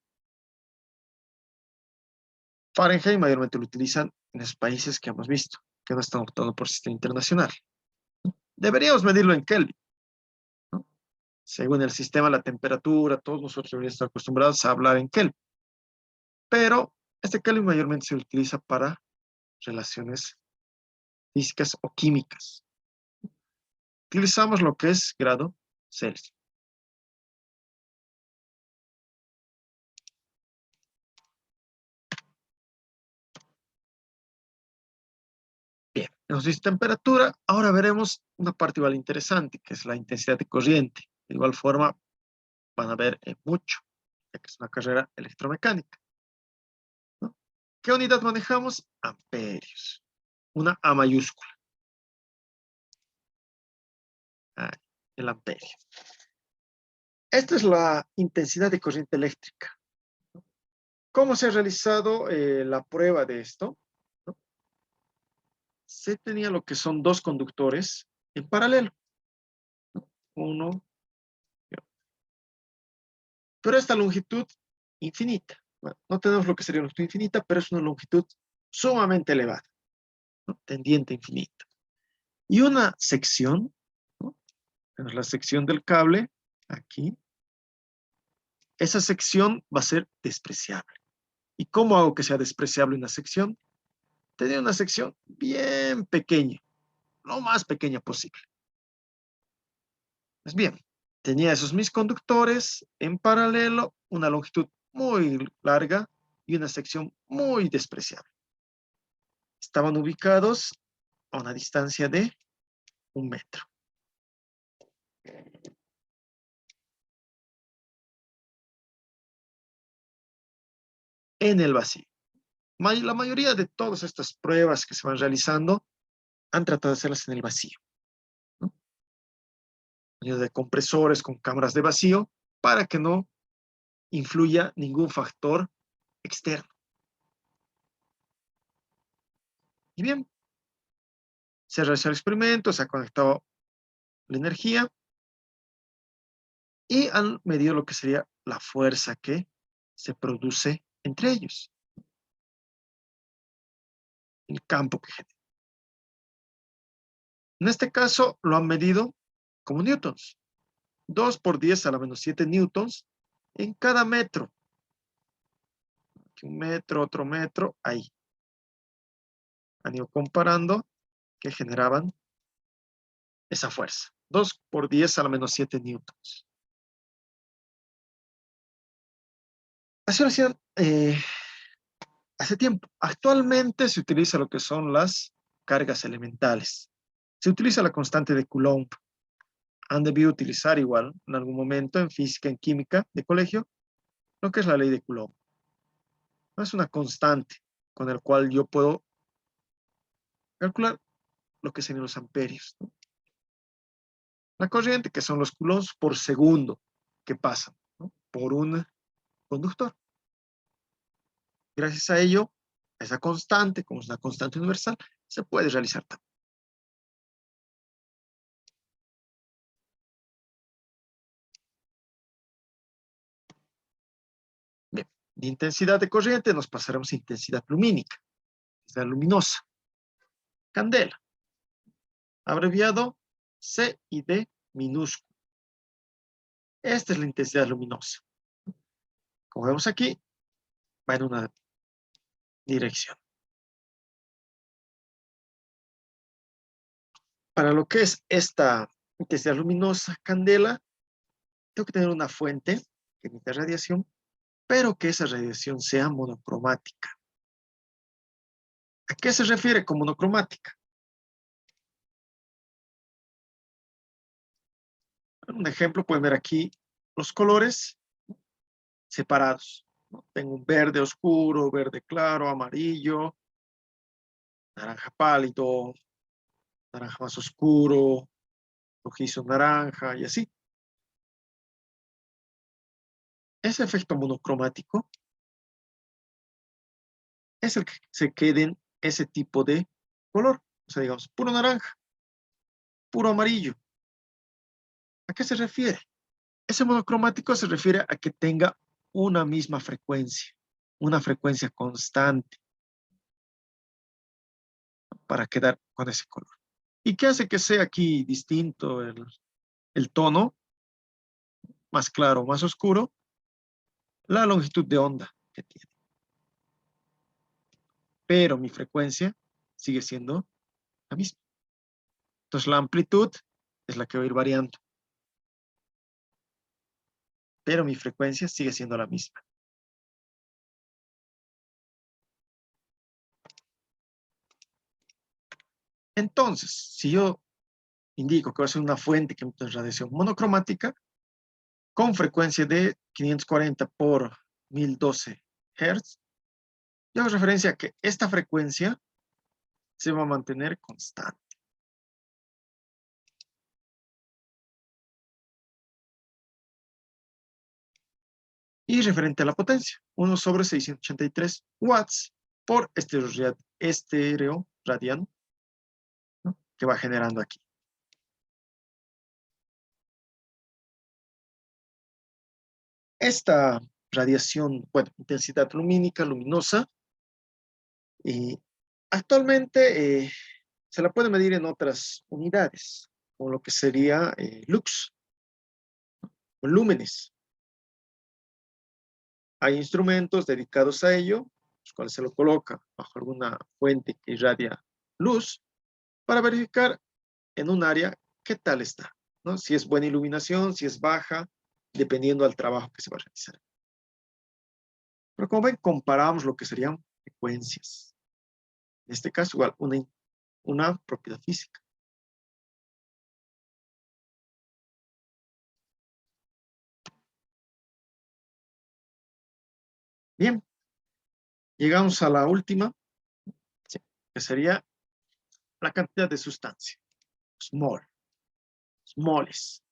Fahrenheit mayormente lo utilizan en los países que hemos visto, que no están optando por sistema internacional. Deberíamos medirlo en Kelvin, ¿no? Según el sistema, la temperatura, todos nosotros deberíamos estar acostumbrados a hablar en Kelvin. Pero este Kelvin mayormente se utiliza para relaciones físicas o químicas. Utilizamos lo que es grado Celsius. Bien, nos dice temperatura. Ahora veremos una parte igual interesante, que es la intensidad de corriente. De igual forma, van a ver mucho, ya que es una carrera electromecánica, ¿no? ¿Qué unidad manejamos? Amperios. Una A mayúscula. Ahí, el amperio. Esta es la intensidad de corriente eléctrica. ¿Cómo se ha realizado la prueba de esto? ¿No? Se tenía lo que son dos conductores en paralelo, ¿no? Uno, pero esta longitud infinita. Bueno, no tenemos lo que sería longitud infinita, pero es una longitud sumamente elevada, ¿no? Tendiente infinita. Y una sección, ¿no? Tenemos la sección del cable aquí. Esa sección va a ser despreciable. ¿Y cómo hago que sea despreciable una sección? Tenía una sección bien pequeña, lo más pequeña posible. Pues bien, tenía esos mis conductores en paralelo, una longitud muy larga y una sección muy despreciable. Estaban ubicados a una distancia de 1 metro. En el vacío. La mayoría de todas estas pruebas que se van realizando han tratado de hacerlas en el vacío, ¿no? De compresores con cámaras de vacío para que no influya ningún factor externo. Y bien, se realizó el experimento, se ha conectado la energía y han medido lo que sería la fuerza que se produce entre ellos, el campo que genera. En este caso lo han medido como newtons, 2 por 10 a la menos 7 newtons en cada metro. Aquí un metro, otro metro, ahí. Han ido comparando que generaban esa fuerza. 2 por 10 a la menos 7 newtons. Así lo hacían hace tiempo. Actualmente se utiliza lo que son las cargas elementales. Se utiliza la constante de Coulomb. Han debido utilizar igual en algún momento en física, en química de colegio, lo que es la ley de Coulomb. No es una constante con el cual yo puedo calcular lo que serían los amperios, ¿no? La corriente, que son los coulombs por segundo que pasan, ¿no?, por un conductor. Gracias a ello, esa constante, como es una constante universal, se puede realizar también. Bien, de intensidad de corriente nos pasaremos a intensidad lumínica, intensidad luminosa. Candela, abreviado C y D minúsculo. Esta es la intensidad luminosa. Como vemos aquí, va en una dirección. Para lo que es esta intensidad luminosa, candela, tengo que tener una fuente que emite radiación, pero que esa radiación sea monocromática. ¿A qué se refiere con monocromática? Un ejemplo, pueden ver aquí los colores separados, ¿no? Tengo un verde oscuro, verde claro, amarillo, naranja pálido, naranja más oscuro, rojizo naranja y así. Ese efecto monocromático es el que se quede en ese tipo de color. O sea, digamos, puro naranja, puro amarillo, ¿A qué se refiere? Ese monocromático se refiere a que tenga una misma frecuencia, una frecuencia constante para quedar con ese color. ¿Y qué hace que sea aquí distinto el tono? Más claro, más oscuro, la longitud de onda que tiene. Pero mi frecuencia sigue siendo la misma. Entonces la amplitud es la que va a ir variando. Pero mi frecuencia sigue siendo la misma. Entonces, si yo indico que va a ser una fuente que emite radiación monocromática con frecuencia de 540 por 1012 Hz, yo hago referencia a que esta frecuencia se va a mantener constante. Y referente a la potencia, 1 sobre 683 watts por estéreo radiano, ¿no?, que va generando aquí. Esta radiación, bueno, intensidad lumínica, luminosa, actualmente se la puede medir en otras unidades, como lo que sería lux, o lúmenes. Hay instrumentos dedicados a ello, los cuales se lo coloca bajo alguna fuente que irradia luz, para verificar en un área qué tal está, ¿no? Si es buena iluminación, si es baja, dependiendo del trabajo que se va a realizar. Pero como ven, comparamos lo que serían frecuencias. En este caso, igual, una propiedad física. Bien, llegamos a la última, sí, que sería la cantidad de sustancia, los moles,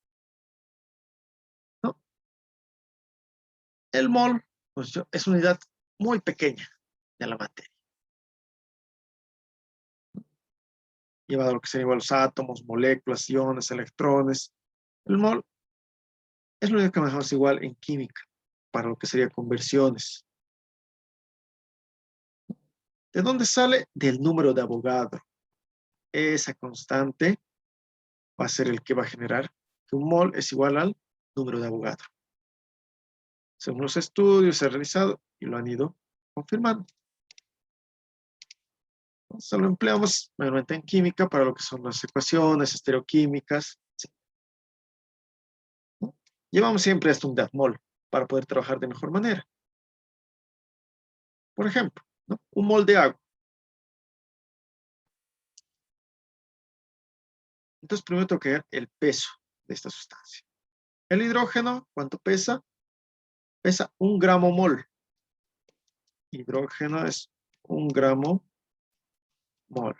¿no? El mol, pues, es una unidad muy pequeña de la materia. Lleva a lo que serían los átomos, moléculas, iones, electrones. El mol es lo único que manejamos igual en química, para lo que sería conversiones. ¿De dónde sale? Del número de Avogadro. Esa constante va a ser el que va a generar que un mol es igual al número de Avogadro. Según los estudios se han realizado y lo han ido confirmando. Entonces lo empleamos mayormente en química para lo que son las ecuaciones estereoquímicas. Sí. Llevamos siempre esta unidad mol para poder trabajar de mejor manera. Por ejemplo, ¿no?, un mol de agua. Entonces primero tengo que ver el peso de esta sustancia. El hidrógeno, ¿cuánto pesa? Pesa 1 gramo mol. Hidrógeno es 1 gramo mol.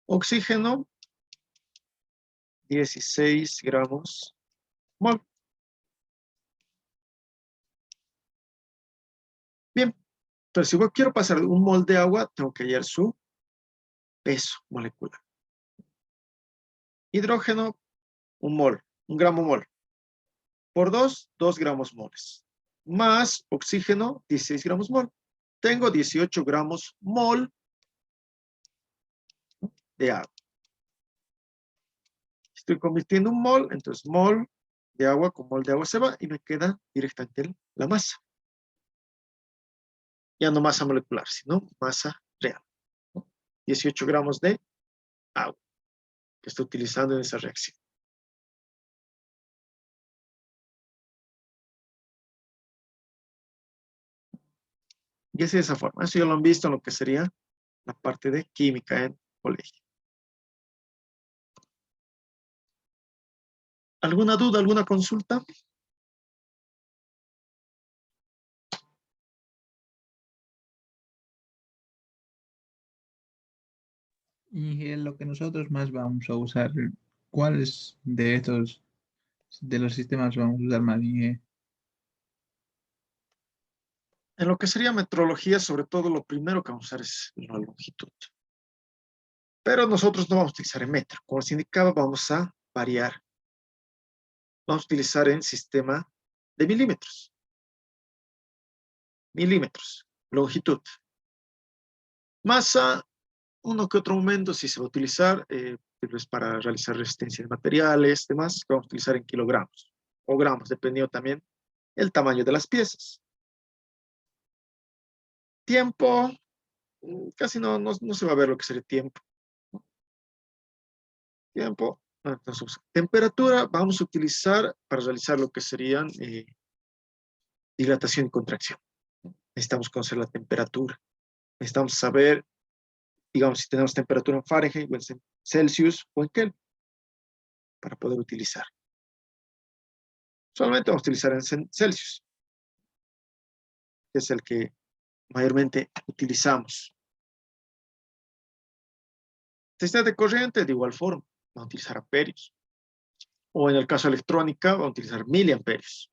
Oxígeno, 16 gramos mol. Bien, entonces si yo quiero pasar de un mol de agua, tengo que hallar su peso molecular. Hidrógeno, 1 mol, 1 gramo mol. Por 2, 2 gramos moles. Más oxígeno, 16 gramos mol. Tengo 18 gramos mol de agua. Estoy convirtiendo un mol, entonces mol de agua con mol de agua se va y me queda directamente la masa. Ya no masa molecular, sino masa real. 18 gramos de agua que estoy utilizando en esa reacción. Y así de esa forma. Eso ya lo han visto en lo que sería la parte de química en colegio. ¿Alguna duda, alguna consulta? Y en lo que nosotros más vamos a usar, ¿cuáles de estos, de los sistemas vamos a usar más? En lo que sería metrología, sobre todo lo primero que vamos a usar es la longitud. Pero nosotros no vamos a utilizar en metro. Como les indicaba, vamos a variar. Vamos a utilizar en sistema de milímetros. Milímetros. Longitud. Masa, uno que otro momento sí se va a utilizar, pues para realizar resistencia de materiales, demás, que vamos a utilizar en kilogramos o gramos, dependiendo también el tamaño de las piezas. Tiempo, casi no se va a ver lo que sería tiempo. Tiempo, entonces, temperatura, vamos a utilizar para realizar lo que serían dilatación y contracción. Necesitamos conocer la temperatura. Necesitamos saber, digamos, si tenemos temperatura en Fahrenheit o en Celsius o en Kelvin para poder utilizar. Solamente vamos a utilizar en Celsius, que es el que mayormente utilizamos. Intensidad de corriente, de igual forma, vamos a utilizar amperios. O en el caso de electrónica, vamos a utilizar miliamperios.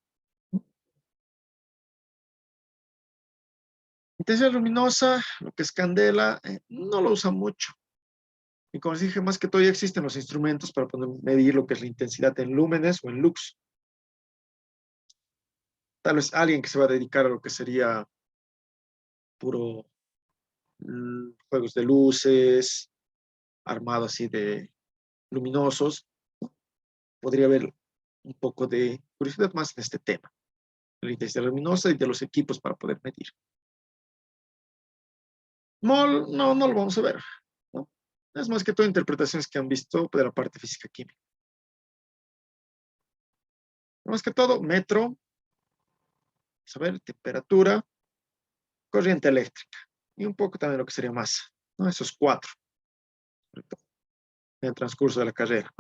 Intensidad luminosa, lo que es candela, no lo usa mucho. Y como les dije, más que todo ya existen los instrumentos para poder medir lo que es la intensidad en lúmenes o en lux. Tal vez alguien que se va a dedicar a lo que sería puro juegos de luces, armado así de luminosos, podría haber un poco de curiosidad más en este tema, de la intensidad luminosa y de los equipos para poder medir. MOL no lo vamos a ver, ¿no? Es más que todo interpretaciones que han visto de la parte física química. Más que todo, metro, vamos a ver, temperatura, corriente eléctrica y un poco también lo que sería masa, ¿no? Esos cuatro, en el transcurso de la carrera.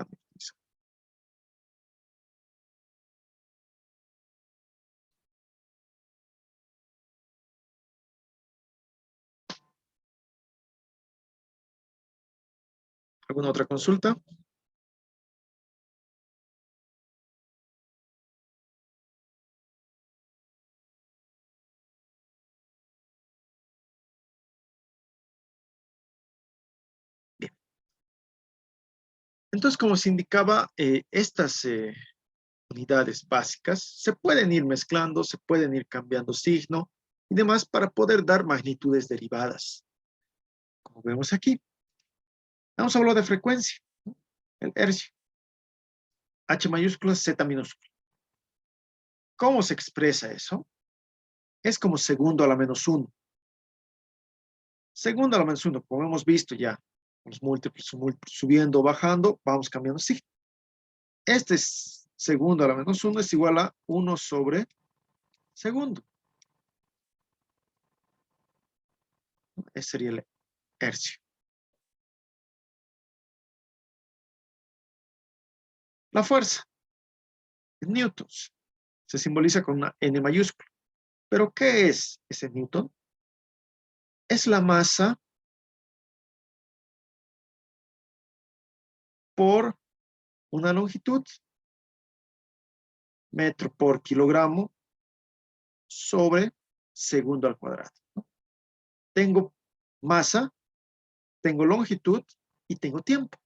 ¿Alguna otra consulta? Bien. Entonces, como se indicaba, estas unidades básicas se pueden ir mezclando, se pueden ir cambiando signo y demás para poder dar magnitudes derivadas. Como vemos aquí. Vamos a hablar de frecuencia, ¿no? El hercio. H mayúscula, Z minúscula. ¿Cómo se expresa eso? Es como segundo a la menos 1. Segundo a la menos 1, como hemos visto ya, los múltiplos subiendo o bajando, vamos cambiando signo. Este es segundo a la menos 1 es igual a 1 sobre segundo. Ese sería el hercio. La fuerza, en newtons, se simboliza con una N mayúscula. ¿Pero qué es ese newton? Es la masa por una longitud, metro por kilogramo sobre segundo al cuadrado. Tengo masa, tengo longitud y tengo tiempo.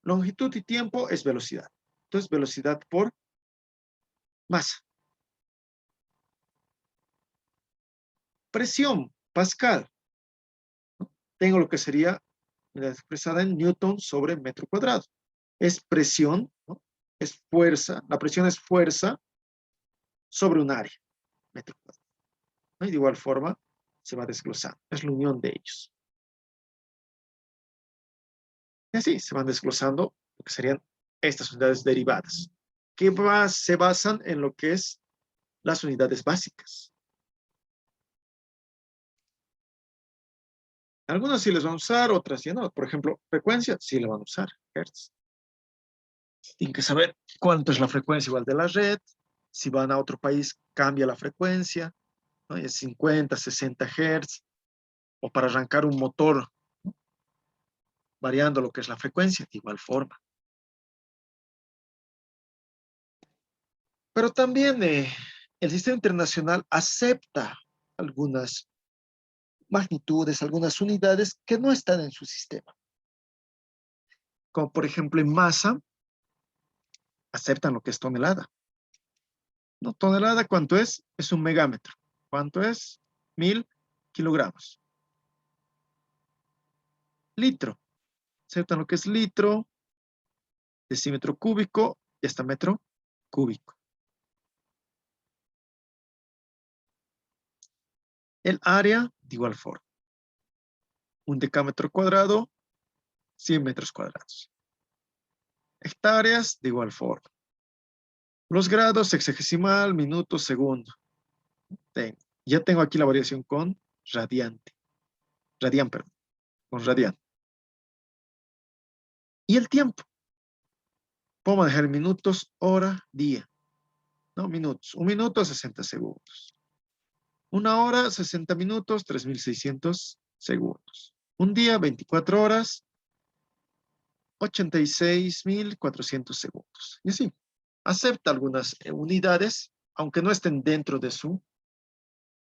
Longitud y tiempo es velocidad. Entonces, velocidad por masa. Presión, Pascal. Tengo lo que sería expresada en Newton sobre metro cuadrado. Es presión, ¿no? Es fuerza. La presión es fuerza sobre un área, metro cuadrado, ¿no? Y de igual forma se va desglosando. Es la unión de ellos. Y así se van desglosando lo que serían estas unidades derivadas, que se basan en lo que es las unidades básicas. Algunas sí les van a usar, otras ya no. Por ejemplo, frecuencia sí la van a usar, hertz. Tienen que saber cuánto es la frecuencia igual de la red. Si van a otro país, cambia la frecuencia, ¿no? Es 50, 60 hertz. O para arrancar un motor, ¿no? Variando lo que es la frecuencia, de igual forma. Pero también el sistema internacional acepta algunas magnitudes, algunas unidades que no están en su sistema. Como por ejemplo en masa, aceptan lo que es tonelada. ¿No? Tonelada, ¿cuánto es? Es un megámetro. ¿Cuánto es? 1000 kilogramos. Litro. Aceptan lo que es litro, decímetro cúbico y hasta metro cúbico. El área, de igual forma. Un decámetro cuadrado, 100 metros cuadrados. Hectáreas, de igual forma. Los grados, sexagesimal, minuto, segundo. Ya tengo aquí la variación con radiante. Radián, perdón. Con radián. Y el tiempo. Puedo manejar minutos, hora, día. No, minutos. Un minuto, 60 segundos. Una hora, 60 minutos, 3600 segundos. Un día, 24 horas, 86.400 segundos. Y así. Acepta algunas unidades, aunque no estén dentro de su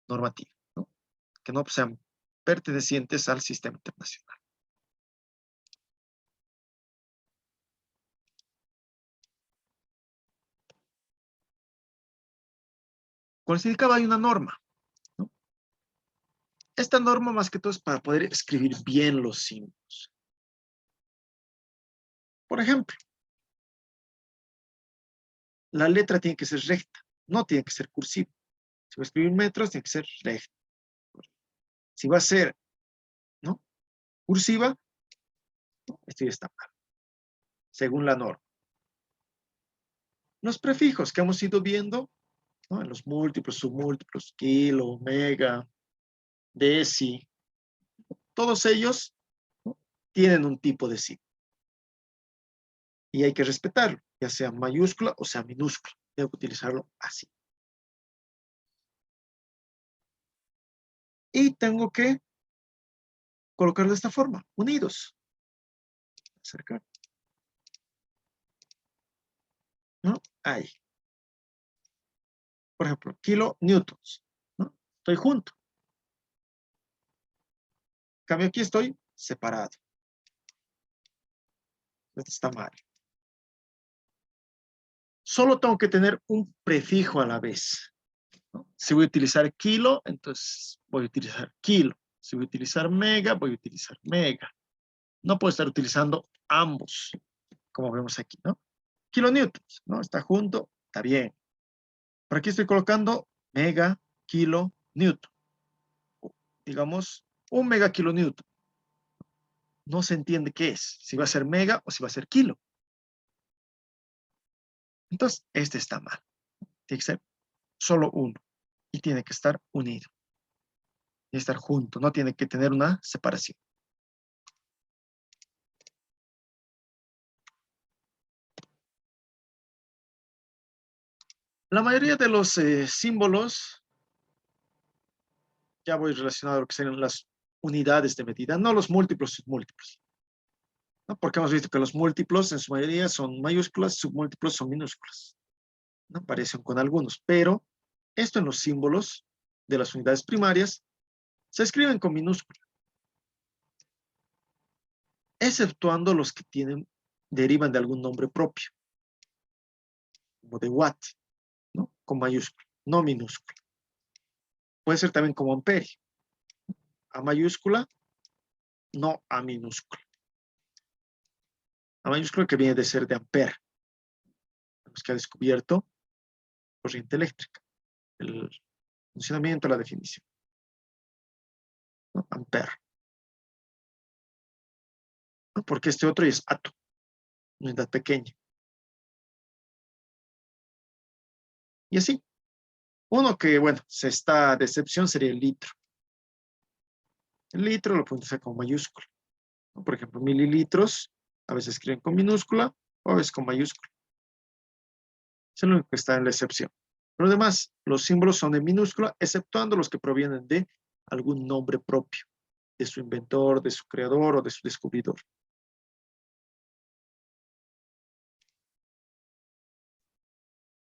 normativa, ¿no? Que no sean pertenecientes al sistema internacional. Cuando se indicaba hay una norma, ¿no? Esta norma más que todo es para poder escribir bien los símbolos. Por ejemplo, la letra tiene que ser recta, no tiene que ser cursiva. Si va a escribir metros, tiene que ser recta. Si va a ser, ¿no?, cursiva, esto ya está mal, según la norma. Los prefijos que hemos ido viendo, ¿no?, en los múltiplos, submúltiplos, kilo, mega, deci, todos ellos, ¿no?, tienen un tipo de signo. Y hay que respetarlo, ya sea mayúscula o sea minúscula. Debo utilizarlo así. Y tengo que colocarlo de esta forma, unidos. Acercar. ¿No? Ahí. Por ejemplo, kilonewtons, ¿no? Estoy junto. En cambio, aquí estoy separado. Esto está mal. Solo tengo que tener un prefijo a la vez, ¿no? Si voy a utilizar kilo, entonces voy a utilizar kilo. Si voy a utilizar mega, voy a utilizar mega. No puedo estar utilizando ambos, como vemos aquí, ¿no? Kilonewtons, ¿no? Está junto, está bien. Por aquí estoy colocando mega, kilo, newton. Digamos, un mega kilonewton. No se entiende qué es, si va a ser mega o si va a ser kilo. Entonces, este está mal. Tiene que ser solo uno y tiene que estar unido. Y estar junto, no tiene que tener una separación. La mayoría de los símbolos, ya voy relacionado a lo que serían las unidades de medida, no los múltiplos y submúltiplos, ¿no? Porque hemos visto que los múltiplos en su mayoría son mayúsculas, submúltiplos son minúsculas, ¿no? Aparecen con algunos, pero esto en los símbolos de las unidades primarias se escriben con minúscula, exceptuando los que derivan de algún nombre propio, como de watt, ¿no? Con mayúscula, no minúscula. Puede ser también como ampere, a mayúscula, no a minúscula. A mayúscula que viene de ser de ampere, los que ha descubierto corriente eléctrica, el funcionamiento, la definición, ¿no? Ampere. ¿No? Porque este otro es átomo, unidad pequeña. Y así. Uno que, bueno, se está de excepción sería el litro. El litro lo pueden usar con mayúscula, ¿no? Por ejemplo, mililitros, a veces escriben con minúscula o a veces con mayúscula. Es lo único que está en la excepción. Pero además, los símbolos son de minúscula, exceptuando los que provienen de algún nombre propio, de su inventor, de su creador o de su descubridor.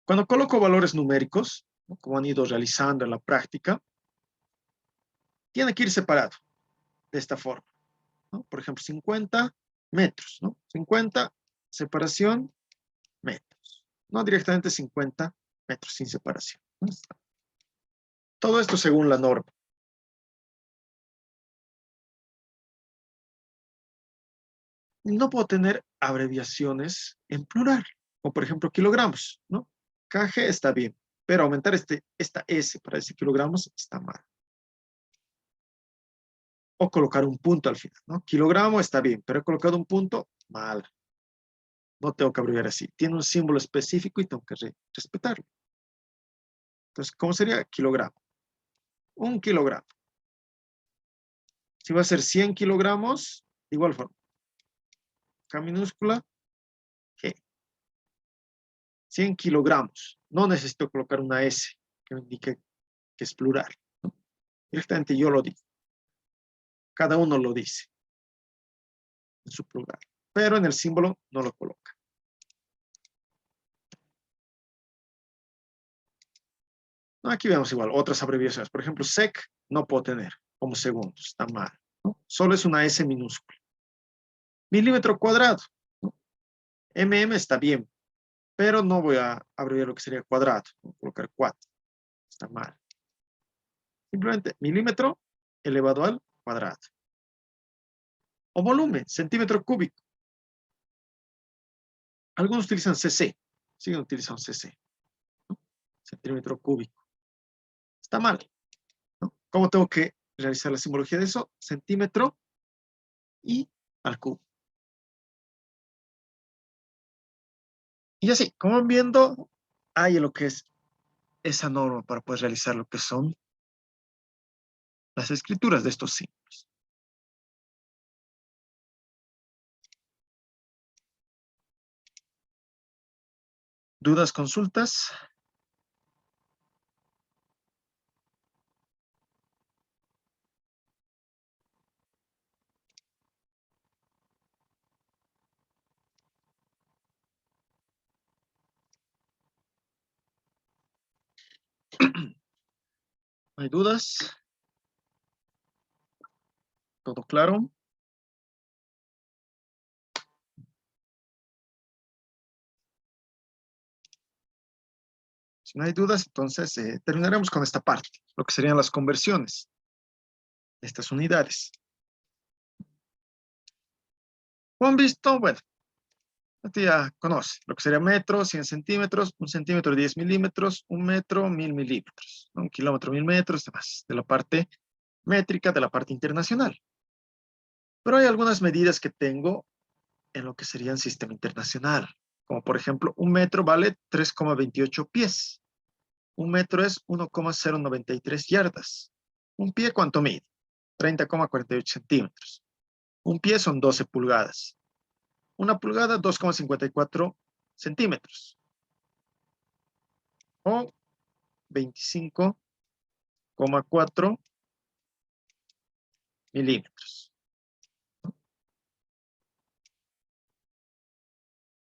Cuando coloco valores numéricos, ¿no?, como han ido realizando en la práctica, tiene que ir separado de esta forma, ¿no? Por ejemplo, 50 metros, ¿no? 50, separación, metros. No directamente 50 metros sin separación, ¿no? Todo esto según la norma. No puedo tener abreviaciones en plural, como por ejemplo kilogramos, ¿no? KG está bien, pero aumentar esta S para decir kilogramos está mal. O colocar un punto al final, ¿no? Kilogramo está bien, pero he colocado un punto, mal. No tengo que abreviar así. Tiene un símbolo específico y tengo que respetarlo. Entonces, ¿cómo sería kilogramo? Un kilogramo. Si va a ser 100 kilogramos, de igual forma. K minúscula, G. 100 kilogramos. No necesito colocar una S que me indique que es plural, ¿no? Directamente yo lo digo. Cada uno lo dice en su plural. Pero en el símbolo no lo coloca. No, aquí vemos igual otras abreviaciones. Por ejemplo, sec no puedo tener como segundos. Está mal, ¿no? Solo es una S minúscula. Milímetro cuadrado, ¿no? Está bien, pero no voy a abreviar lo que sería cuadrado. Voy a colocar 4. Está mal. Simplemente milímetro elevado al cuadrado. O volumen, centímetro cúbico. Algunos utilizan cc. Siguen utilizando cc, ¿no? Centímetro cúbico. Está mal, ¿no? ¿Cómo tengo que realizar la simbología de eso? Centímetro y al cubo. Y así, como van viendo, hay lo que es esa norma para poder realizar lo que son las escrituras de estos símbolos. ¿Dudas, consultas? ¿No hay dudas? ¿Todo claro? Si no hay dudas, entonces terminaremos con esta parte, lo que serían las conversiones de estas unidades. ¿Cómo han visto? Bueno, usted ya conoce lo que sería metro, 100 centímetros, un centímetro, 10 milímetros, un metro, 1000 milímetros, un kilómetro, 1000 metros, demás, de la parte métrica, de la parte internacional. Pero hay algunas medidas que tengo en lo que sería un sistema internacional, como por ejemplo, un metro vale 3,28 pies. Un metro es 1,093 yardas. Un pie, ¿cuánto mide? 30,48 centímetros. Un pie son 12 pulgadas. Una pulgada, 2,54 centímetros. O 25,4 milímetros.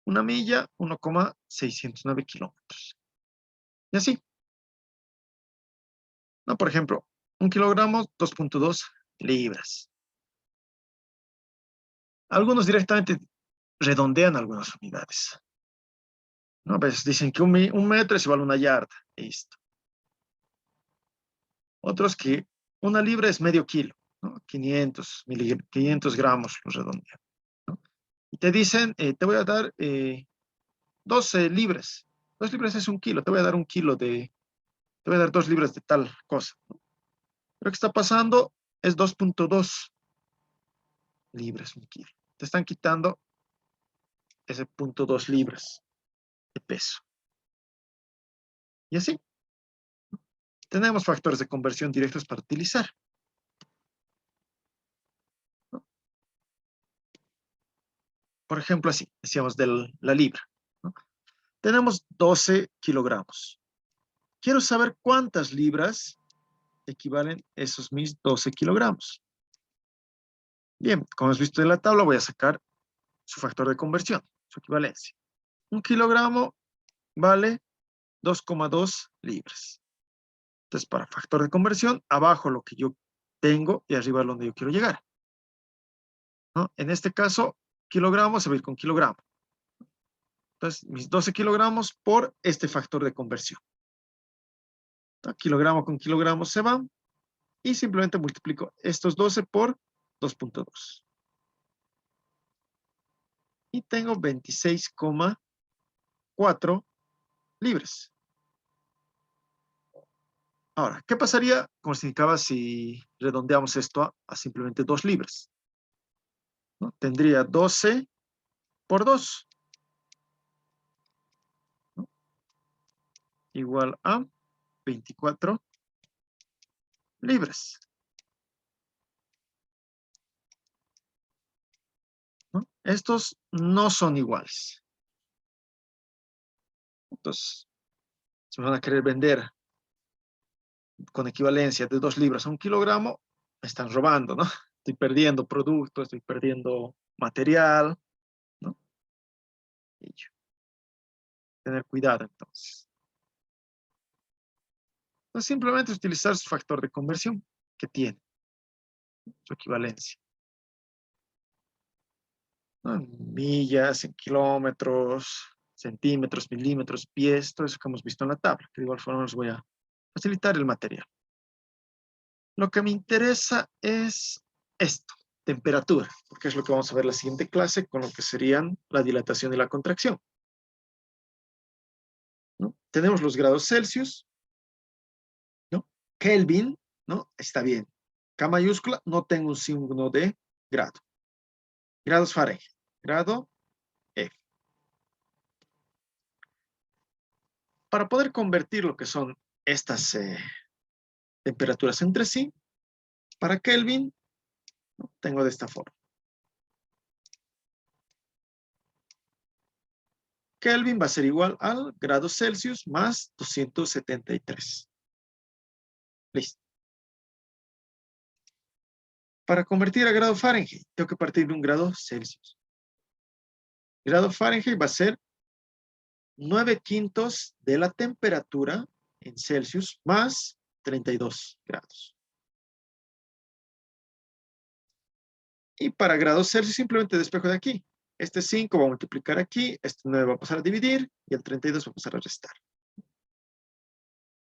Una milla, 1,609 kilómetros. Y así. No, por ejemplo, un kilogramo, 2,2 libras. Algunos directamente redondean algunas unidades, ¿no? A veces dicen que un metro es igual a una yarda. Listo. Otros que una libra es medio kilo, ¿no? 500 gramos los redondean, ¿no? Y te dicen, te voy a dar 12 libras. 2 libras es un kilo, te voy a dar te voy a dar 2 libras de tal cosa, ¿no? Pero ¿qué está pasando? Es 2,2 libras un kilo. Te están quitando ese 0,2 libras de peso. Y así. Tenemos factores de conversión directos para utilizar, ¿no? Por ejemplo, así, decíamos de la libra, ¿no? Tenemos 12 kilogramos. Quiero saber cuántas libras equivalen esos mis 12 kilogramos. Bien, como has visto en la tabla, voy a sacar su factor de conversión, su equivalencia. Un kilogramo vale 2,2 libras. Entonces, para factor de conversión, abajo lo que yo tengo y arriba es donde yo quiero llegar, ¿no? En este caso, kilogramos se va a ir con kilogramo. Entonces, mis 12 kilogramos por este factor de conversión, ¿no? Kilogramo con kilogramo se van y simplemente multiplico estos 12 por 2.2. Y tengo 26,4 libras. Ahora, ¿qué pasaría, como significaba, si redondeamos esto a simplemente 2 libras? ¿No? Tendría 12 por 2, ¿no? Igual a 24 libras, ¿no? Estos no son iguales. Entonces, si me van a querer vender con equivalencia de 2 libras a 1 kilogramo, me están robando, ¿no? Estoy perdiendo producto, estoy perdiendo material, ¿no? Y tener cuidado, entonces. Entonces, simplemente utilizar su factor de conversión que tiene, su equivalencia, ¿no? En millas, en kilómetros, centímetros, milímetros, pies, todo eso que hemos visto en la tabla, que de igual forma les voy a facilitar el material. Lo que me interesa es esto, temperatura, porque es lo que vamos a ver en la siguiente clase con lo que serían la dilatación y la contracción, ¿no? Tenemos los grados Celsius, ¿no? Kelvin, ¿no? Está bien. K mayúscula, no tengo un signo de grado. Grados Fahrenheit, grado F. Para poder convertir lo que son estas temperaturas entre sí, para Kelvin, ¿no? Tengo de esta forma. Kelvin va a ser igual al grado Celsius más 273. Listo. Para convertir a grado Fahrenheit, tengo que partir de un grado Celsius. Grado Fahrenheit va a ser 9/5 de la temperatura en Celsius más 32 grados. Y para grados Celsius simplemente despejo de aquí. Este 5 va a multiplicar aquí, este 9 va a pasar a dividir y el 32 va a pasar a restar.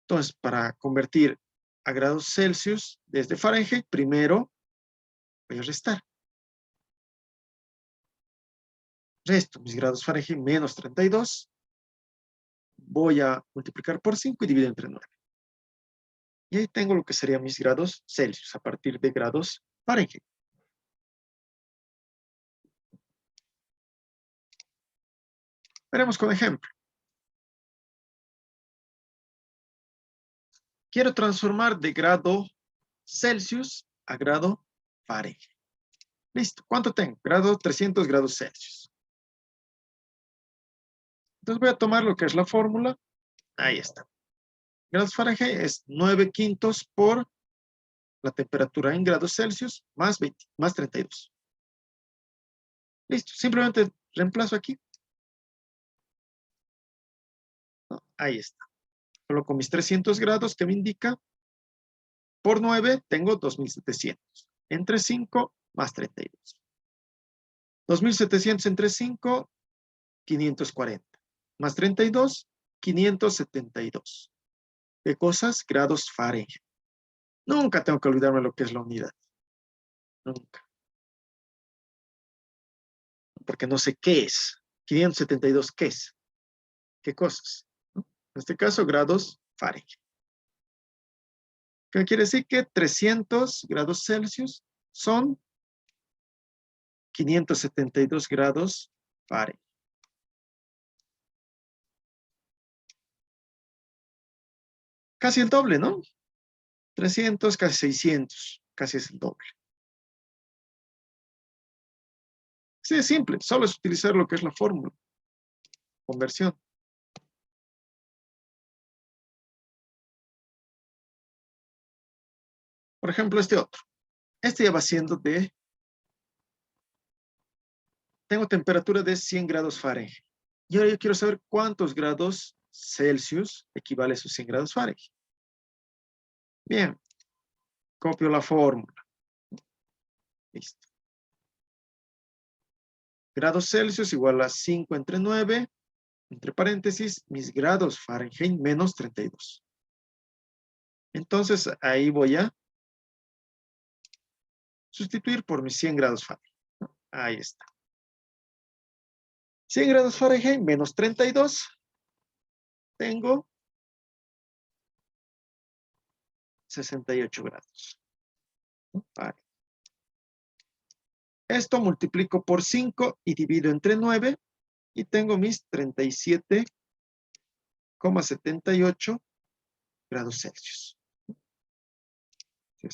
Entonces, para convertir a grados Celsius desde Fahrenheit, primero voy a restar. Resto mis grados Fahrenheit menos 32. Voy a multiplicar por 5 y dividir entre 9. Y ahí tengo lo que serían mis grados Celsius a partir de grados Fahrenheit. Veremos con ejemplo. Quiero transformar de grado Celsius a grado Fahrenheit. Listo. ¿Cuánto tengo? Grado 300 grados Celsius. Entonces voy a tomar lo que es la fórmula. Ahí está. Grados Fahrenheit es 9/5 por la temperatura en grados Celsius más 32. Listo. Simplemente reemplazo aquí. ¿No? Ahí está. Coloco mis 300 grados que me indica. Por 9 tengo 2700. Entre 5 más 32. 2700 entre 5, 540. Más 32, 572. ¿Qué cosas? Grados Fahrenheit. Nunca tengo que olvidarme lo que es la unidad. Nunca. Porque no sé qué es. 572, ¿qué es? ¿Qué cosas? ¿No? En este caso, grados Fahrenheit. ¿Qué quiere decir? Que 300 grados Celsius son 572 grados Fahrenheit. Casi el doble, ¿no? 300, casi 600. Casi es el doble. Sí, es simple. Solo es utilizar lo que es la fórmula. Conversión. Por ejemplo, este otro. Este ya va siendo de... Tengo temperatura de 100 grados Fahrenheit. Y ahora yo quiero saber cuántos grados Celsius equivale a esos 100 grados Fahrenheit. Bien. Copio la fórmula. Listo. Grados Celsius igual a 5 entre 9, entre paréntesis, mis grados Fahrenheit menos 32. Entonces, ahí voy a sustituir por mis 100 grados Fahrenheit. Ahí está. 100 grados Fahrenheit menos 32. Tengo 68 grados. Vale. Esto multiplico por 5 y divido entre 9 y tengo mis 37,78 grados Celsius. Sí.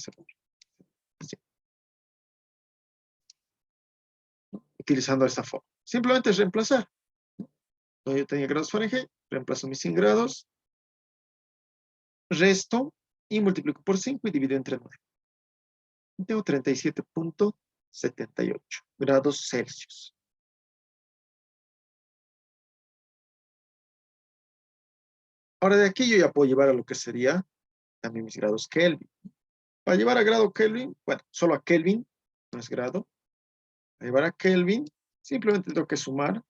Utilizando esta forma. Simplemente es reemplazar. Yo tenía grados Fahrenheit, reemplazo mis 100 grados, resto y multiplico por 5 y divido entre 9. Y tengo 37,78 grados Celsius. Ahora de aquí yo ya puedo llevar a lo que sería también mis grados Kelvin. Para llevar a grado Kelvin, bueno, solo a Kelvin, no es grado. Para llevar a Kelvin, simplemente tengo que sumar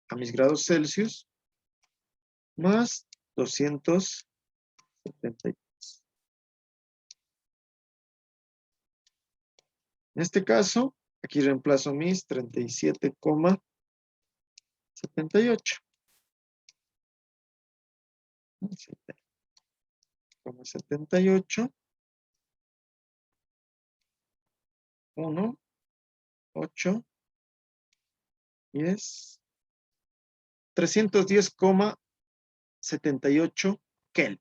a mis grados Celsius más 273. En este caso, aquí reemplazo mis 37,78. 78. 1, 8, 10, 310,78 Kelvin.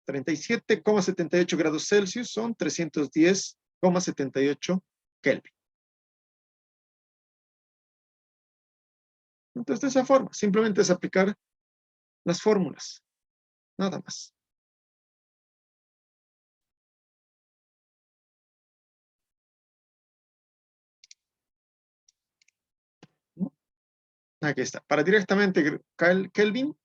37,78 grados Celsius son 310,78 Kelvin. Entonces, de esa forma, simplemente es aplicar las fórmulas. Nada más. Aquí está. Para directamente Kelvin,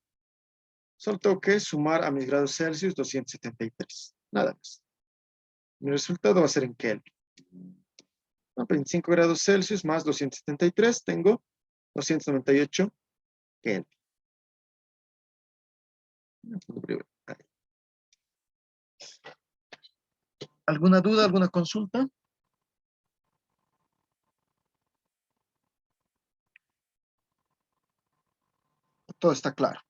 solo tengo que sumar a mis grados Celsius 273. Nada más. Mi resultado va a ser en Kelvin. 25 grados Celsius más 273, tengo 298 Kelvin. ¿Alguna duda, alguna consulta? Todo está claro.